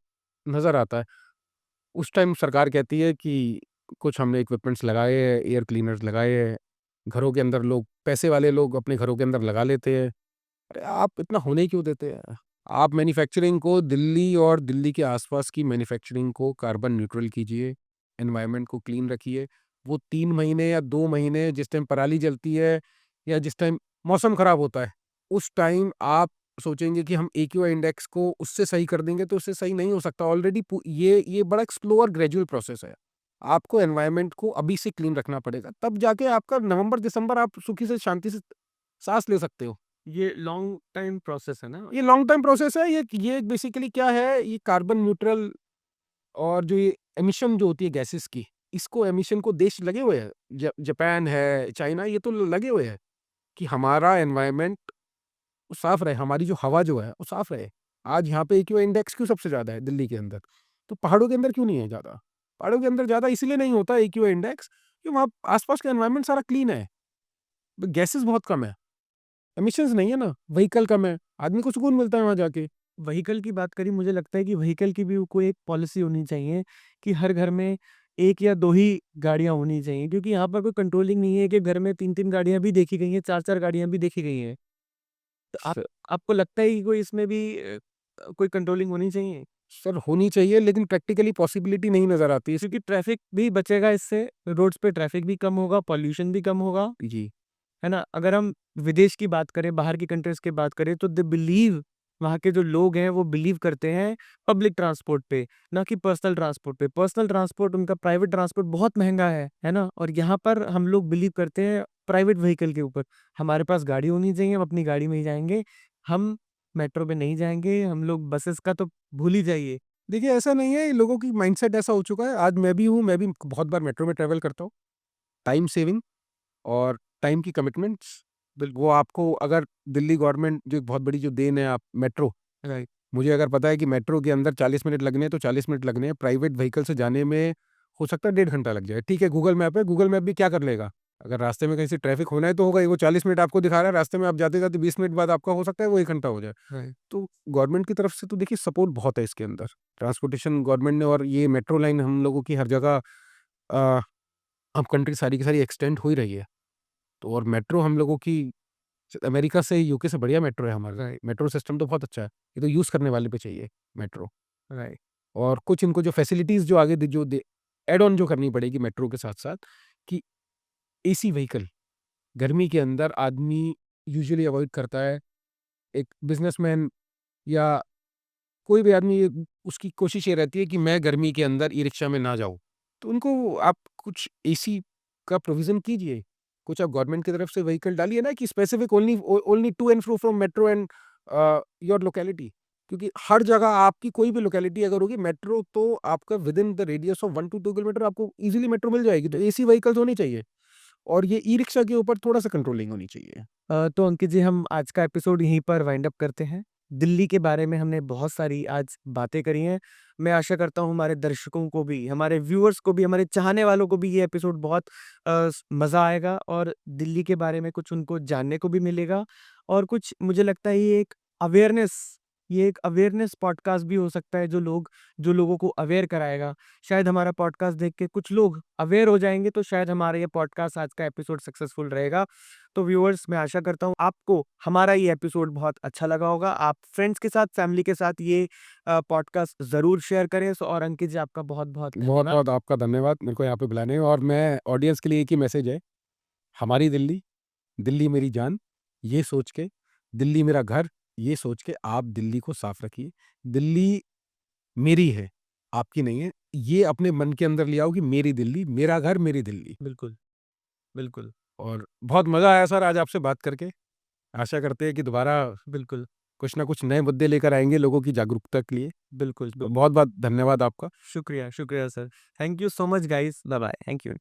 नज़र आता है, उस टाइम सरकार कहती है कि कुछ हमने इक्विपमेंट्स लगाए हैं, एयर क्लीनर्स लगाए हैं। घरों के अंदर लोग, पैसे वाले लोग अपने घरों के अंदर लगा लेते हैं। अरे आप इतना होने ही क्यों देते हैं? आप मैन्युफैक्चरिंग को, दिल्ली और दिल्ली के आस-पास की मैन्युफैक्चरिंग को कार्बन न्यूट्रल कीजिए, एनवायरनमेंट को क्लीन रखिए। वो 3 महीने या 2 महीने जिस टाइम पराली जलती है या जिस टाइम मौसम खराब होता है, उस टाइम आप सोचेंगे कि हम AQI इंडेक्स को उससे सही कर देंगे, तो उससे सही नहीं हो सकता। ऑलरेडी ये बड़ा एक स्लोअर ग्रेजुअल प्रोसेस है। आपको एनवायरनमेंट को अभी से क्लीन रखना पड़ेगा, तब जाके आपका नवंबर दिसंबर आप सुखी से शांति से सांस ले सकते हो। ये लॉन्ग टाइम प्रोसेस है ना? ये लॉन्ग टाइम प्रोसेस है। ये बेसिकली क्या है, ये कार्बन न्यूट्रल और जो ये एमिशन जो होती है गैसेस की, इसको एमिशन को देश लगे हुए हैं। जापान है, चाइना, ये तो लगे हुए हैं कि हमारा एनवायरनमेंट साफ रहे, हमारी जो हवा जो है वो साफ रहे। आज यहाँ पे AQI इंडेक्स क्यों सबसे ज़्यादा है दिल्ली के अंदर? तो पहाड़ों के अंदर क्यों नहीं है ज़्यादा? पहाड़ों के अंदर ज़्यादा इसलिए नहीं होता AQI इंडेक्स कि वहाँ आसपास का एनवायरनमेंट सारा क्लीन है, गैसेस बहुत कम है, एमिशंस नहीं है ना, व्हीकल कम है, आदमी को सुकून मिलता है वहाँ जाके। व्हीकल की बात करी, मुझे लगता है कि व्हीकल की भी कोई एक पॉलिसी होनी चाहिए कि हर घर में 1 या 2 ही गाड़ियाँ होनी चाहिए, क्योंकि यहाँ पर कोई कंट्रोलिंग नहीं है कि घर में 3-3 गाड़ियाँ भी देखी गई हैं, 4-4 गाड़ियाँ भी देखी गई हैं। तो स आपको लगता है कि कोई इसमें भी कोई कंट्रोलिंग होनी चाहिए? सर होनी चाहिए, लेकिन प्रैक्टिकली पॉसिबिलिटी नहीं नज़र आती क्योंकि ट्रैफ़िक भी बचेगा इससे, रोड्स पे ट्रैफ़िक भी कम होगा, पॉल्यूशन भी कम होगा, जी। है ना? अगर हम विदेश की बात करें, बाहर की कंट्रीज़ की बात करें, तो दे बिलीव, वहाँ के जो लोग हैं वो बिलीव करते हैं पब्लिक ट्रांसपोर्ट पे, ना कि पर्सनल ट्रांसपोर्ट पे। पर्सनल ट्रांसपोर्ट, उनका प्राइवेट ट्रांसपोर्ट बहुत महँगा है ना? और यहाँ पर हम लोग बिलीव करते हैं प्राइवेट व्हीकल के ऊपर। हमारे पास गाड़ी होनी चाहिए, हम अपनी गाड़ी में ही जाएँगे, हम मेट्रो में नहीं जाएँगे, हम लोग बसेस का तो भूल ही जाइए। देखिए ऐसा नहीं है, लोगों की माइंडसेट ऐसा हो चुका है। आज मैं भी हूँ, मैं भी बहुत बार मेट्रो में ट्रैवल करता हूँ। टाइम सेविंग और टाइम की कमिटमेंट्स, वो आपको अगर दिल्ली गवर्नमेंट जो एक बहुत बड़ी जो देन है आप मेट्रो, राइट। मुझे अगर पता है कि मेट्रो के अंदर 40 मिनट लगने हैं, तो 40 मिनट लगने हैं। प्राइवेट व्हीकल से जाने में हो सकता है 1.5 घंटा लग जाए। ठीक है, गूगल मैप है, गूगल मैप भी क्या कर लेगा? अगर रास्ते में कहीं से ट्रैफिक होना है तो होगा ही, वो 40 मिनट आपको दिखा रहा है, रास्ते में आप जाते-जाते 20 मिनट बाद आपका हो सकता है वो 1 घंटा हो जाए। राइट। तो गवर्नमेंट की तरफ से तो देखिए सपोर्ट बहुत है इसके अंदर। ट्रांसपोर्टेशन गवर्नमेंट ने, और ये मेट्रो लाइन हम लोगों की हर जगह अ, अब कंट्री सारी की सारी एक्सटेंड हो ही रही है। तो और मेट्रो हम लोगों की अमेरिका से, यूके से बढ़िया मेट्रो है हमारा। राइट। मेट्रो सिस्टम तो बहुत अच्छा है। ये तो यूज़ करने वाले पे चाहिए मेट्रो। राइट। और कुछ इनको जो फैसिलिटीज़ जो आगे जो दे ऐड ऑन जो करनी पड़ेगी मेट्रो के साथ-साथ, कि एसी व्हीकल गर्मी के अंदर आदमी यूजुअली अवॉइड करता है। एक बिज़नेसमैन या कोई भी आदमी, उसकी कोशिश ये रहती है कि मैं गर्मी के अंदर ई-रिक्शा में ना जाऊँ। तो उनको आप कुछ एसी का प्रोविज़न कीजिए। कुछ आप गवर्नमेंट की तरफ से व्हीकल डालिए ना, कि specific only to and fro from metro and your locality. क्योंकि हर जगह आपकी कोई भी लोकेलिटी अगर होगी मेट्रो, तो आपका within the radius of 1 to 2 kilometre आपको ईज़िली मेट्रो मिल जाएगी। तो एसी व्हीकल्स होनी चाहिए और ये ई-रिक्शा के ऊपर थोड़ा-सा कंट्रोलिंग होनी चाहिए। तो अंकित जी, हम आज का एपिसोड यहीं पर वाइंड अप करते हैं। दिल्ली के बारे में हमने बहुत सारी आज बातें करी हैं। मैं आशा करता हूँ हमारे दर्शकों को भी, हमारे व्यूअर्स को भी, हमारे चाहने वालों को भी ये एपिसोड बहुत मज़ा आएगा और दिल्ली के बारे में कुछ उनको जानने को भी मिलेगा। और कुछ मुझे लगता है अवेयरनेस ये एक अवेयरनेस पॉडकास्ट भी हो सकता है, जो लोगों को अवेयर कराएगा। शायद हमारा पॉडकास्ट देख के कुछ लोग अवेयर हो जाएँगे, तो शायद हमारा ये पॉडकास्ट, आज का एपिसोड सक्सेसफुल रहेगा। तो व्यूअर्स, मैं आशा करता हूँ आपको हमारा ये एपिसोड बहुत अच्छा लगा होगा। आप फ्रेंड्स के साथ, फैमिली के साथ ये पॉडकास्ट ज़रूर शेयर करें। और अंकित जी, आपका बहुत-बहुत धन्यवाद। बहुत-बहुत आपका धन्यवाद मेरे को यहाँ पे बुलाने, और मैं ऑडियंस के लिए एक ही मैसेज है, हमारी दिल्ली, दिल्ली मेरी जान, ये सोच के, दिल्ली मेरा घर, ये सोच के आप दिल्ली को साफ रखिए। दिल्ली मेरी है, आपकी नहीं है। ये अपने मन के अंदर ले आओ कि मेरी दिल्ली, मेरा घर, मेरी दिल्ली। बिल्कुल, बिल्कुल, और बहुत मज़ा आया सर आज आपसे बात करके। आशा करते हैं कि दोबारा बिल्कुल, कुछ ना कुछ नए मुद्दे लेकर आएँगे लोगों की जागरूकता के लिए। बिल्कुल, तो बहुत-बहुत धन्यवाद आपका। शुक्रिया, शुक्रिया sir. Thank you so much guys. Bye-bye. Thank you.